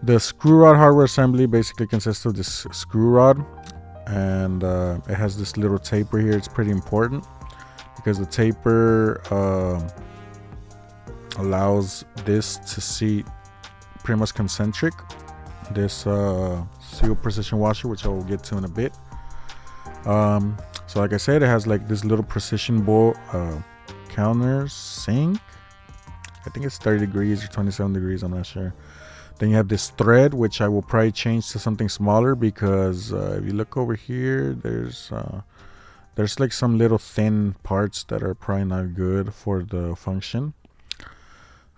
The screw rod hardware assembly basically consists of this screw rod, and it has this little taper here. It's pretty important because the taper allows this to seat pretty much concentric. This seal precision washer, which I will get to in a bit. So like I said, it has like this little precision bore countersink. I think it's 30 degrees or 27 degrees, I'm not sure. Then you have this thread, which I will probably change to something smaller, because if you look over here, there's like some little thin parts that are probably not good for the function.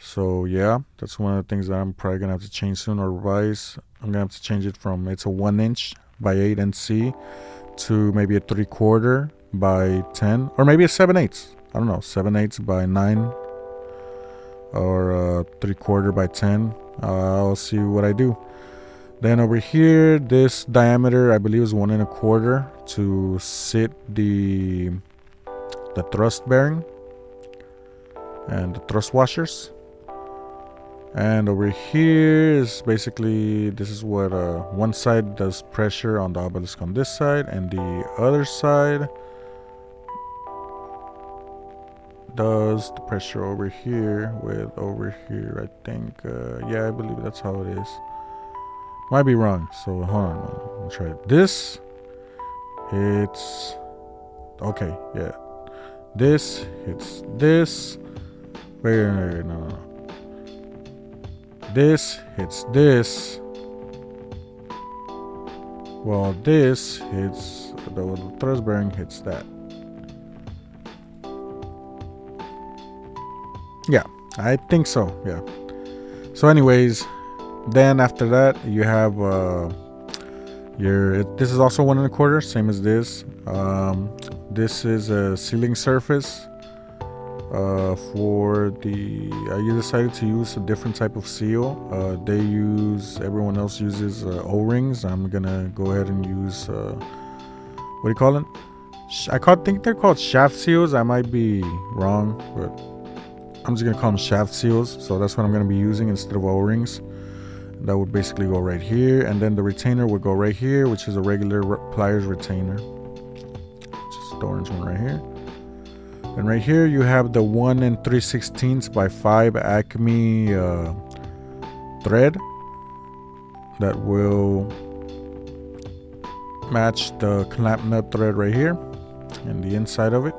So yeah, that's one of the things that I'm probably gonna have to change soon, or revise. I'm gonna have to change it from, it's a 1 inch by 8 NC to maybe a 3/4 by 10, or maybe a 7/8. I don't know, 7/8 by 9, or 3/4 by 10. I'll see what I do. Then over here, this diameter I believe is 1 1/4 to sit the thrust bearing. and the thrust washers. And over here is basically, this is what one side does pressure on the obelisk on this side, and the other side does the pressure over here with over here, I think. Yeah, I believe that's how it is. Might be wrong, so hold on, I'll try it. This hits, okay, yeah. This hits this. Wait, no. This hits this. Well, this hits, the thrust bearing hits that. Yeah, I think so, yeah. So anyways, then after that, you have this is also 1 1/4, same as this. This is a sealing surface. For the you decided to use a different type of seal. Everyone else uses O-rings. I'm gonna go ahead and use what do you call it? I think they're called shaft seals. I might be wrong, but I'm just gonna call them shaft seals. So that's what I'm gonna be using instead of O-rings. That would basically go right here, and then the retainer would go right here, which is a regular pliers retainer. Just the orange one right here. And right here you have the 1 3/16 by 5 Acme thread that will match the clamp nut thread right here and the inside of it.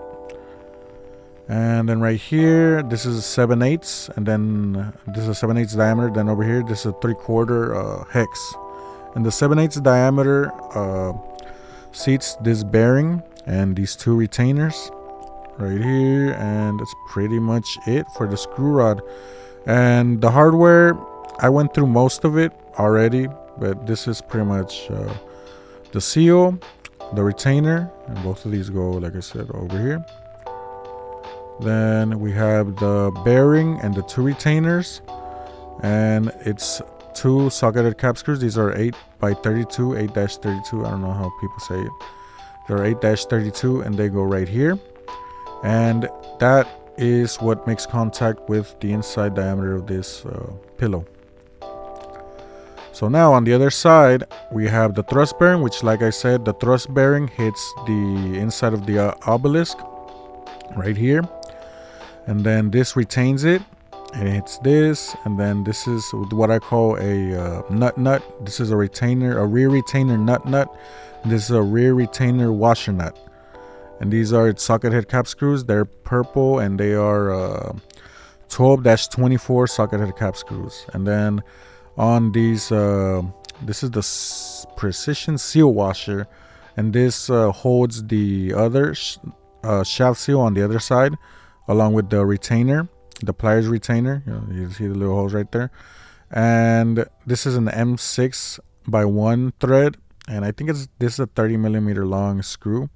And then right here, this is a 7/8, and then this is a 7/8 diameter. Then over here, this is a 3/4 hex. And the 7/8 diameter seats this bearing and these 2 retainers right here, and that's pretty much it for the screw rod. And the hardware, I went through most of it already, but this is pretty much the seal, the retainer, and both of these go, like I said, over here. Then we have the bearing and the 2 retainers, and it's 2 socketed cap screws. These are 8x32, 8-32. I don't know how people say it. They're 8-32, and they go right here. And that is what makes contact with the inside diameter of this pillow. So now on the other side, we have the thrust bearing, which, like I said, the thrust bearing hits the inside of the obelisk right here. And then this retains it, and it hits this. And then this is what I call a nut. This is a retainer, a rear retainer nut. This is a rear retainer washer nut. And these are socket head cap screws. They're purple, and they are 12-24 socket head cap screws. And then on these, this is the precision seal washer, and this holds the other shaft seal on the other side, along with the retainer, the pliers retainer. You see the little holes right there. And this is an M6 by 1 thread, and I think this is a 30mm long screw.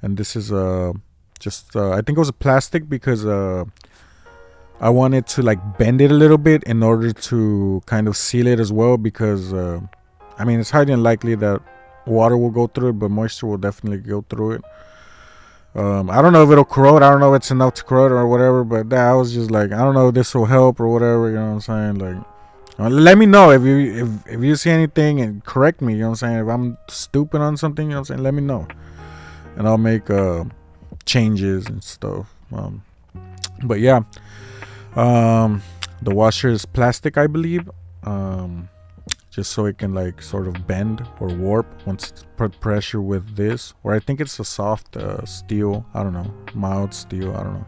And this is I think it was a plastic because I wanted to like bend it a little bit in order to kind of seal it as well, because I mean, it's highly unlikely that water will go through it, but moisture will definitely go through it. I don't know if it'll corrode. I don't know if it's enough to corrode or whatever, but I was just like, I don't know if this will help or whatever, you know what I'm saying? Like, let me know if you see anything and correct me, you know what I'm saying? If I'm stupid on something, you know what I'm saying, let me know, and I'll make changes and stuff. But yeah, the washer is plastic, I believe, just so it can like sort of bend or warp once it's put pressure with this, or I think it's a soft steel, I don't know, mild steel, I don't know.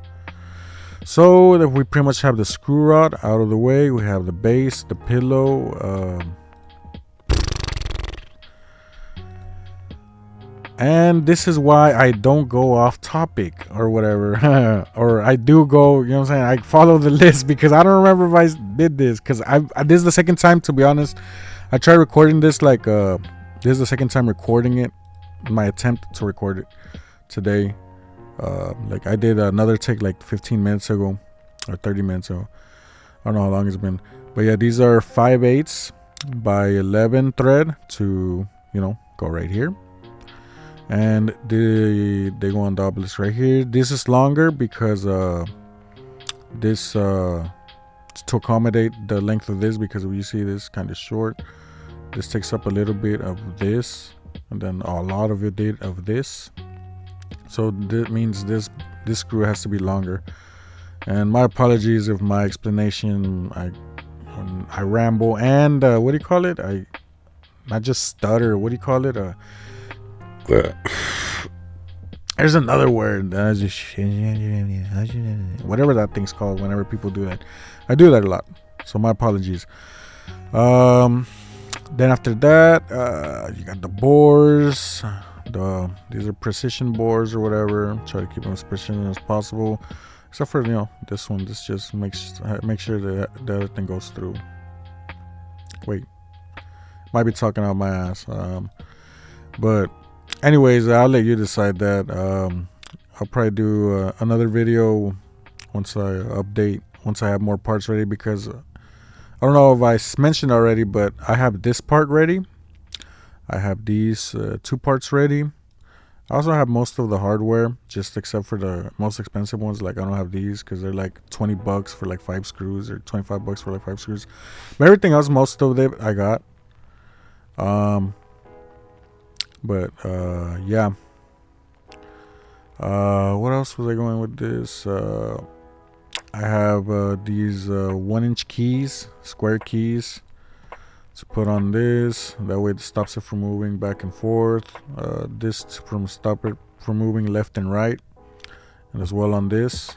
So that we pretty much have the screw rod out of the way. We have the base, the pillow, and this is why I don't go off topic or whatever. Or I do go, you know what I'm saying, I follow the list, because I don't remember if I did this, because this is the second time, to be honest. I tried recording this, like this is the second time recording it, my attempt to record it today. Like I did another take like 15 minutes ago or 30 minutes ago. I don't know how long it's been, but yeah, these are 5/8 by 11 thread to, you know, go right here. And they go on the obelisk right here. This is longer because this to accommodate the length of this, because you see this kind of short. This takes up a little bit of this, and then a lot of it did of this. So that means this screw has to be longer. And my apologies if my explanation I ramble and what do you call it? I not just stutter. What do you call it? There's another word. Whatever that thing's called. Whenever people do that, I do that a lot. So my apologies. Then after that, you got the bores. These are precision bores or whatever. Try to keep them as precision as possible. Except for this one. This just make sure that the other thing goes through. Wait, might be talking out my ass. But anyways, I'll let you decide that. I'll probably do another video once I have more parts ready, because I don't know if I mentioned already, but I have this part ready. I have these 2 parts ready. I also have most of the hardware, just except for the most expensive ones. Like, I don't have these because they're like $20 for like 5 screws, or $25 for like 5 screws. But everything else, most of it I got. Yeah. What else was I going with this? I have these 1-inch keys, square keys, to put on this. That way it stops it from moving back and forth. This to stop it from moving left and right, and as well on this,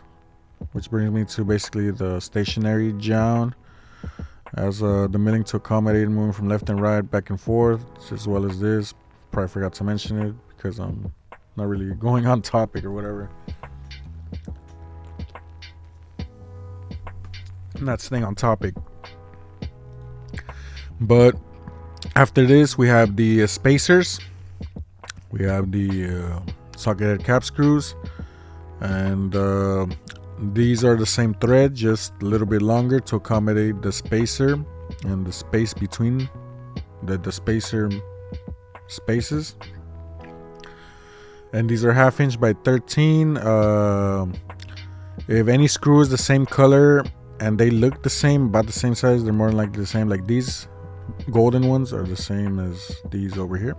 which brings me to basically the stationary jound, as the milling to accommodate moving from left and right, back and forth, as well as this. Probably forgot to mention it because I'm not really going on topic or whatever. I'm not staying on topic. But after this, we have the spacers. We have the socket head cap screws, and these are the same thread, just a little bit longer to accommodate the spacer and the space between the spacer spaces. And these are 1/2 inch by 13. If any screw is the same color and they look the same, about the same size, they're more likely the same. Like these golden ones are the same as these over here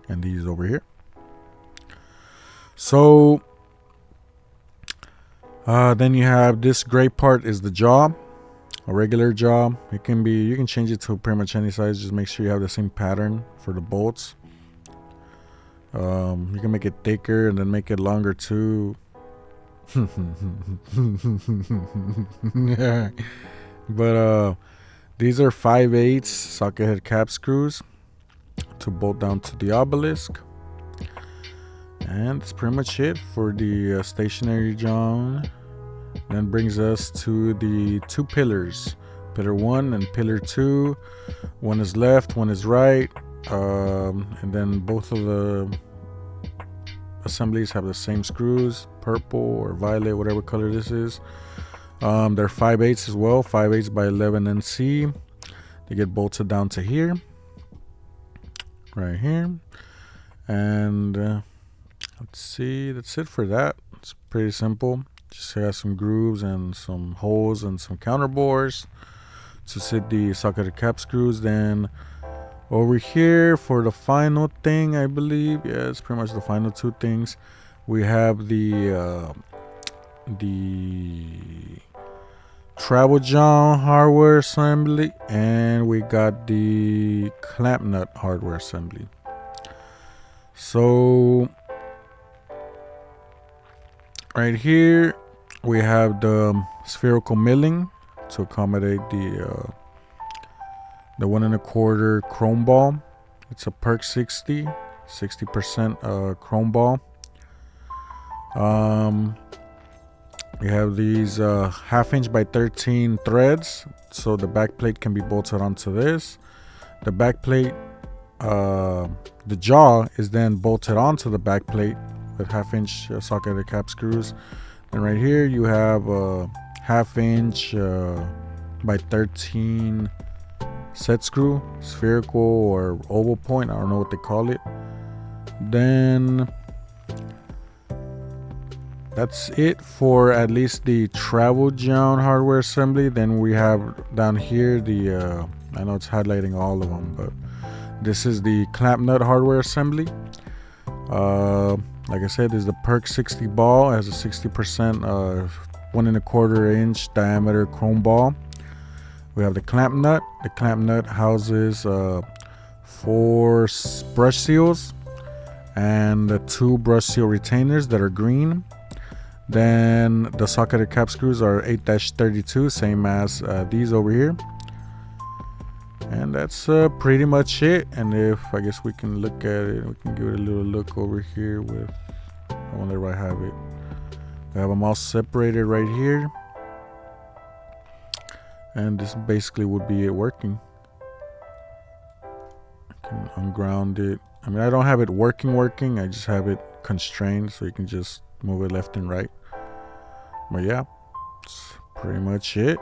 and these over here. So then you have this gray part is the jaw, a regular jaw. You can change it to pretty much any size. Just make sure you have the same pattern for the bolts. You can make it thicker and then make it longer too. Yeah. But these are 5/8 socket head cap screws to bolt down to the obelisk. And that's pretty much it for the stationary jaw. Then brings us to the 2 pillars, pillar 1 and pillar 2. One is left, one is right, and then both of the assemblies have the same screws, purple or violet, whatever color this is. They're 5/8 as well, 5/8 by 11 NC. They get bolted down to here, right here, and let's see, that's it for that. It's pretty simple. Just has some grooves and some holes and some counter bores to sit the socket cap screws. Then over here for the final thing, I believe, yeah, it's pretty much the final 2 things. We have the travel jaw hardware assembly, and we got the clamp nut hardware assembly. So right here we have the spherical milling to accommodate the 1 1/4 chrome ball. It's a Perk 60% chrome ball. We have these 1/2 inch by 13 threads, so the back plate can be bolted onto this. The back plate, the jaw is then bolted onto the back plate with 1/2 inch socket cap screws. And right here you have a 1/2 inch by 13 set screw, spherical or oval point, I don't know what they call it. Then that's it for at least the travel John hardware assembly. Then we have down here the I know it's highlighting all of them, but this is the clamp nut hardware assembly. Like I said, this is the Perk 60 ball. It has a 60% 1¼ inch diameter chrome ball. We have the clamp nut. The clamp nut houses 4 brush seals and the 2 brush seal retainers that are green. Then the socketed cap screws are 8-32, same as these over here. And that's pretty much it. And if I guess we can look at it, we can give it a little look over here with, I wonder if I have it. I have them all separated right here. And this basically would be it working. I can unground it. I mean, I don't have it working. I just have it constrained, so you can just move it left and right. But yeah, that's pretty much it.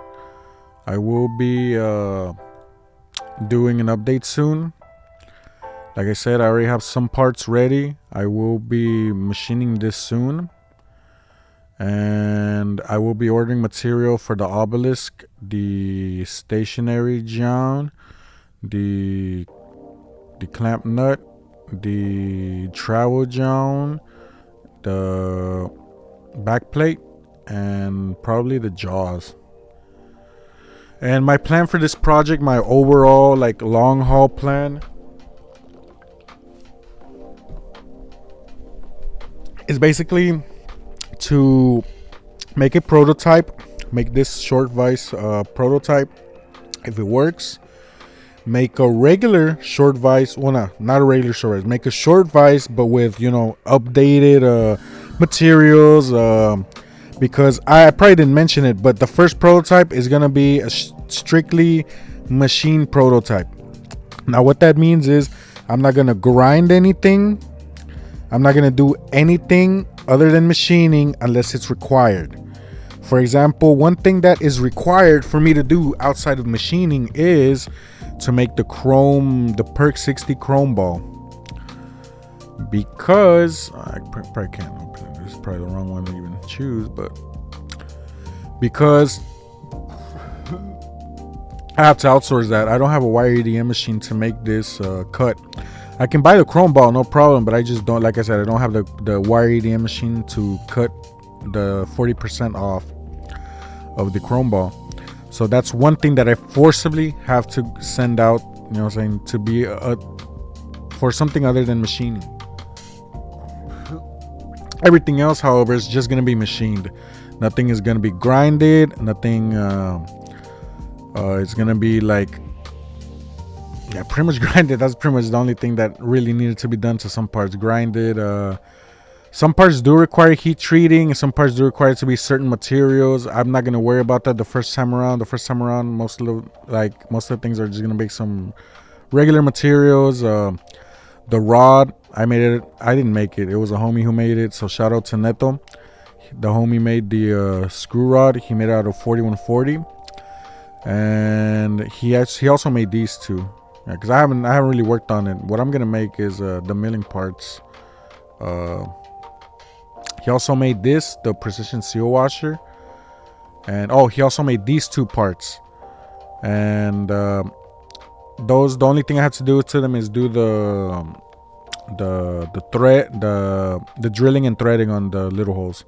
I will be doing an update soon. Like I said, I already have some parts ready. I will be machining this soon. And I will be ordering material for the obelisk, the stationary John, the clamp nut, the travel John, the back plate, and probably the jaws. And my plan for this project, my overall like long haul plan, is basically to make a prototype, make this short vise prototype. If it works, make a regular short vise. Well, not a regular short vise. Make a short vise, but with, you know, updated materials. Because I probably didn't mention it, but the first prototype is gonna be a strictly machine prototype. Now, what that means is I'm not gonna grind anything. I'm not gonna do anything other than machining unless it's required. For example, one thing that is required for me to do outside of machining is to make the Perk 60 chrome ball. Because I probably can't open it. This is probably the wrong one to even choose, but because I have to outsource that. I don't have a wire EDM machine to make this cut. I can buy the chrome ball, no problem, but I just don't, like I said, I don't have the wire EDM machine to cut the 40% off of the chrome ball. So that's one thing that I forcibly have to send out, you know what I'm saying, to be for something other than machining. Everything else, however, is just going to be machined. Nothing is going to be grinded. Nothing it's going to be like, yeah, pretty much grinded. That's pretty much the only thing that really needed to be done to some parts. Grinded. Some parts do require heat treating. Some parts do require to be certain materials. I'm not going to worry about that the first time around. Most of the things are just going to be some regular materials. The rod, I made it. I didn't make it. It was a homie who made it. So shout out to Neto. The homie made the screw rod. He made it out of 4140, and he also made these two. Yeah, because I haven't really worked on it. What I'm gonna make is the milling parts. He also made the precision seal washer, and he also made these two parts. And the only thing I have to do to them is do the thread, the drilling and threading on the little holes,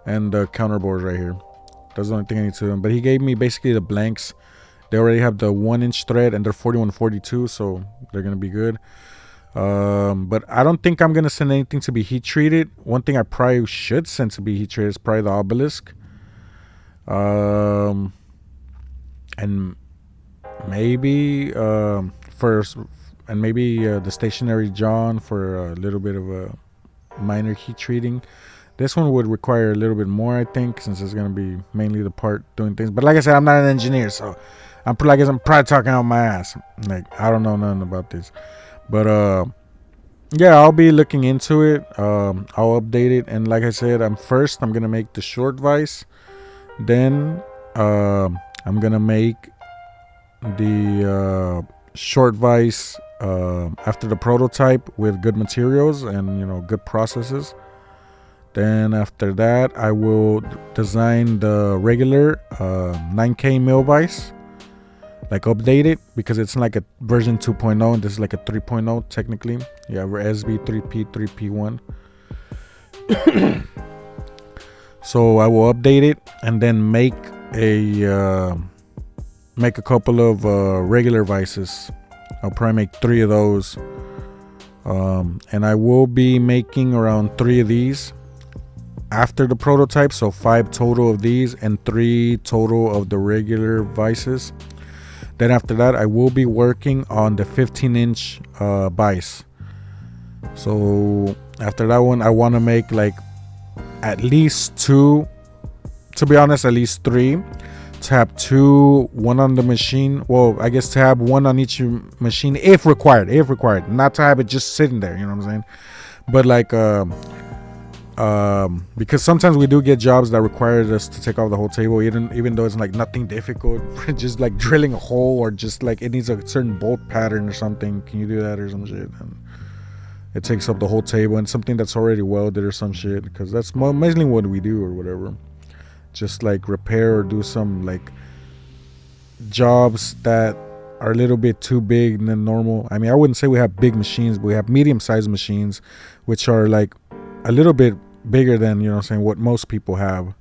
and the counterboard right here. That's the only thing I need to do. But he gave me basically the blanks. They already have the 1-inch thread, and they're 4142, so they're gonna be good. But I don't think I'm gonna send anything to be heat treated. One thing I probably should send to be heat treated is probably the obelisk. And maybe the stationary John for a little bit of a minor heat treating. This one would require a little bit more, I think, since it's gonna be mainly the part doing things. But like I said, I'm not an engineer, so I'm probably talking out my ass. Like, I don't know nothing about this. But yeah, I'll be looking into it. I'll update it, and like I said, I'm gonna make the short vise. Then I'm gonna make the short vise after the prototype with good materials and, you know, good processes. Then after that, I will design the regular 9K mill vise, like update it, because it's like a version 2.0 and this is like a 3.0 technically. Yeah, we're SB 3P 3P1. So I will update it and then make a couple of regular vices. I'll probably make 3 of those, and I will be making around 3 of these after the prototype, so 5 total of these and 3 total of the regular vices. Then after that, I will be working on the 15-inch vice. So after that one, I want to make like at least 2, to be honest, at least 3, to have 2, 1 on the machine. Well, I guess to have 1 on each machine if required, not to have it just sitting there, you know what I'm saying? But like because sometimes we do get jobs that require us to take off the whole table, even though it's like nothing difficult, just like drilling a hole, or just like it needs a certain bolt pattern or something. Can you do that or some shit? And it takes up the whole table, and something that's already welded or some shit, because that's mainly what we do or whatever. Just like repair or do some like jobs that are a little bit too big than normal. I mean, I wouldn't say we have big machines, but we have medium-sized machines, which are like a little bit bigger than, you know what I'm saying, what most people have.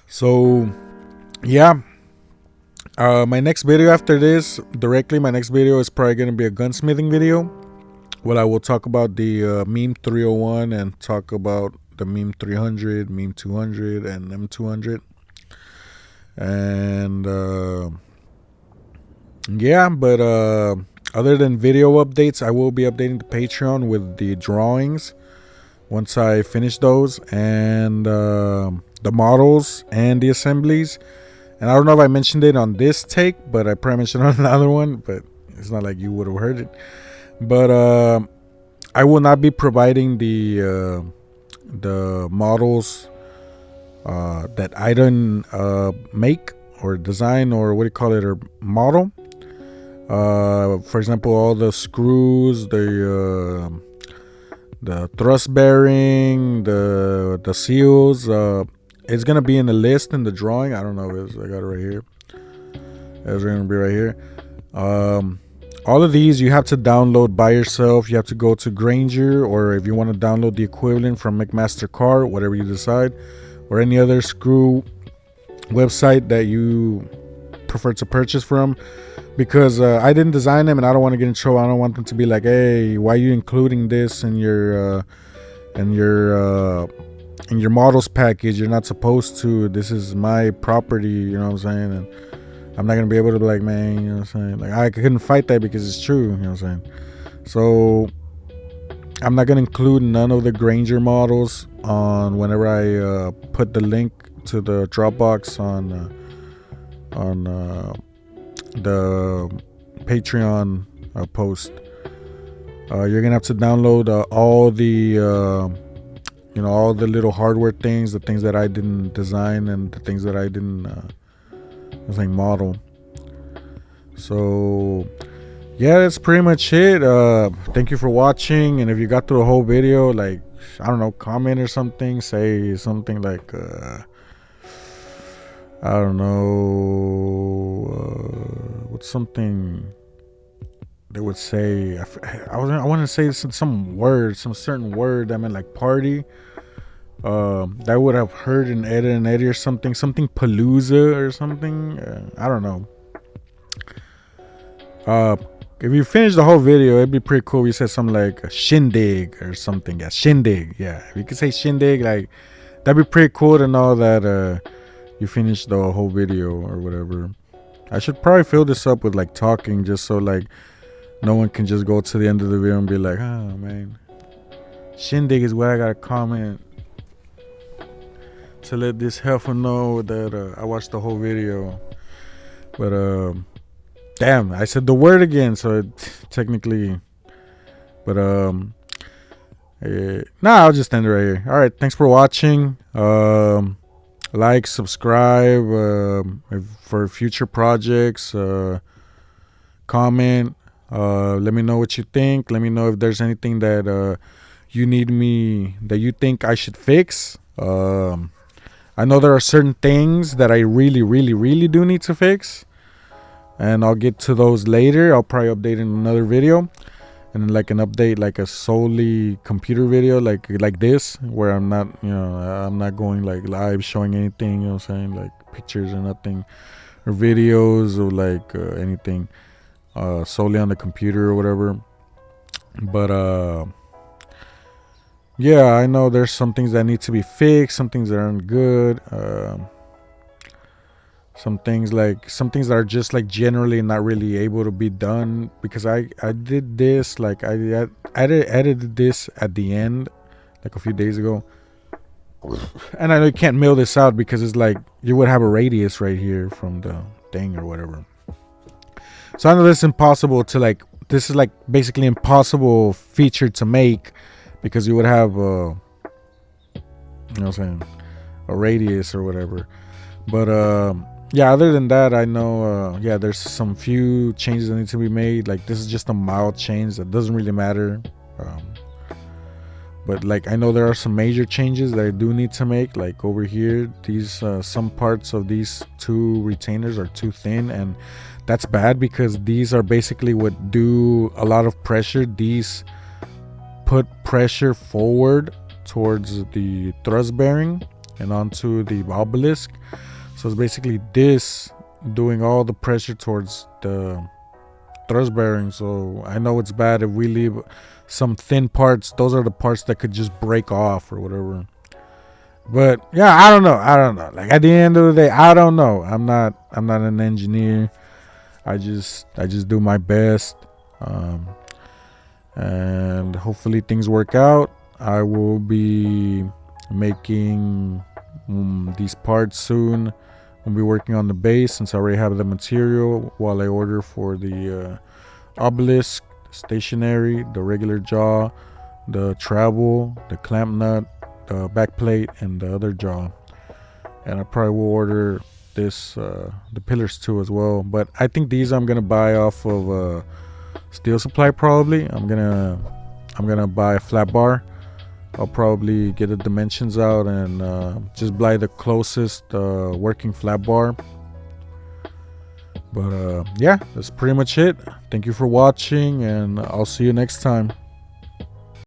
So yeah, my next video after this, my next video is probably going to be a gunsmithing video. Well, I will talk about the MEME 301 and talk about the MEME 300, MEME 200, and M200. And yeah, but other than video updates, I will be updating the Patreon with the drawings once I finish those, and the models and the assemblies. And I don't know if I mentioned it on this take, but I probably mentioned it on another one, but it's not like you would have heard it. But I will not be providing the models that I didn't make or design, or what do you call it, or model. For example, all the screws, the thrust bearing, the seals. It's gonna be in the list in the drawing. I don't know if I got it right here. It's gonna be right here. All of these you have to download by yourself. You have to go to Granger, or if you want to download the equivalent from McMaster-Carr, whatever you decide, or any other screw website that you prefer to purchase from, because I didn't design them and I don't want to get in trouble. I don't want them to be like, hey, why are you including this in your models package? You're not supposed to. This is my property, you know what I'm saying? And I'm not gonna be able to be like, man, you know what I'm saying? Like, I couldn't fight that because it's true, you know what I'm saying? So I'm not gonna include none of the Granger models on whenever I put the link to the Dropbox on the Patreon post. You're gonna have to download all the all the little hardware things, the things that I didn't design and the things that I didn't model. So yeah, that's pretty much it. Thank you for watching, and if you got through the whole video, like, I don't know, comment or something, say something like I don't know, what's something they would say. I want to say some word, some certain word that meant like party. That I would have heard in Eddie or something palooza or something. I don't know. If you finish the whole video, it'd be pretty cool if you said something like shindig or something. Yeah, shindig. Yeah, if you could say shindig, like, that'd be pretty cool to know that you finished the whole video or whatever. I should probably fill this up with like talking, just so like no one can just go to the end of the video and be like, oh man, shindig is where I gotta comment to let this heifer know that I watched the whole video. But damn, I said the word again, so technically. But I'll just end it right here. All right, thanks for watching. Like, subscribe for future projects. Comment. Let me know what you think. Let me know if there's anything that that you think I should fix. I know there are certain things that I really, really, really do need to fix, and I'll get to those later. I'll probably update in another video, and like an update, like a solely computer video, like this, where I'm not going like live showing anything. You know what I'm saying? Like pictures or nothing, or videos or like anything, solely on the computer or whatever. But yeah, I know there's some things that need to be fixed, some things that aren't good. Some things that are just like generally not really able to be done, because I did this, like I edited this at the end like a few days ago, and I know you can't mail this out because it's like you would have a radius right here from the thing or whatever. So I know this is impossible to like, this is like basically impossible feature to make, because you would have you know what I'm saying, a radius or whatever. But yeah, other than that, I know yeah, there's some few changes that need to be made. Like this is just a mild change that doesn't really matter, but like I know there are some major changes that I do need to make. Like over here, these some parts of these two retainers are too thin, and that's bad because these are basically what do a lot of pressure. These put pressure forward towards the thrust bearing and onto the obelisk. So it's basically this doing all the pressure towards the thrust bearing. So I know it's bad if we leave some thin parts. Those are the parts that could just break off or whatever. But yeah, I don't know. Like at the end of the day, I don't know. I'm not an engineer. I just do my best. And hopefully things work out. I will be making these parts soon. I'll be working on the base since I already have the material, while I order for the obelisk, stationary, the regular jaw, the travel, the clamp nut, the back plate, and the other jaw. And I probably will order this the pillars too as well. But I think these I'm gonna buy off of Steel Supply. Probably I'm gonna buy a flat bar. I'll probably get the dimensions out and just buy the closest working flat bar. But yeah, that's pretty much it. Thank you for watching, and I'll see you next time.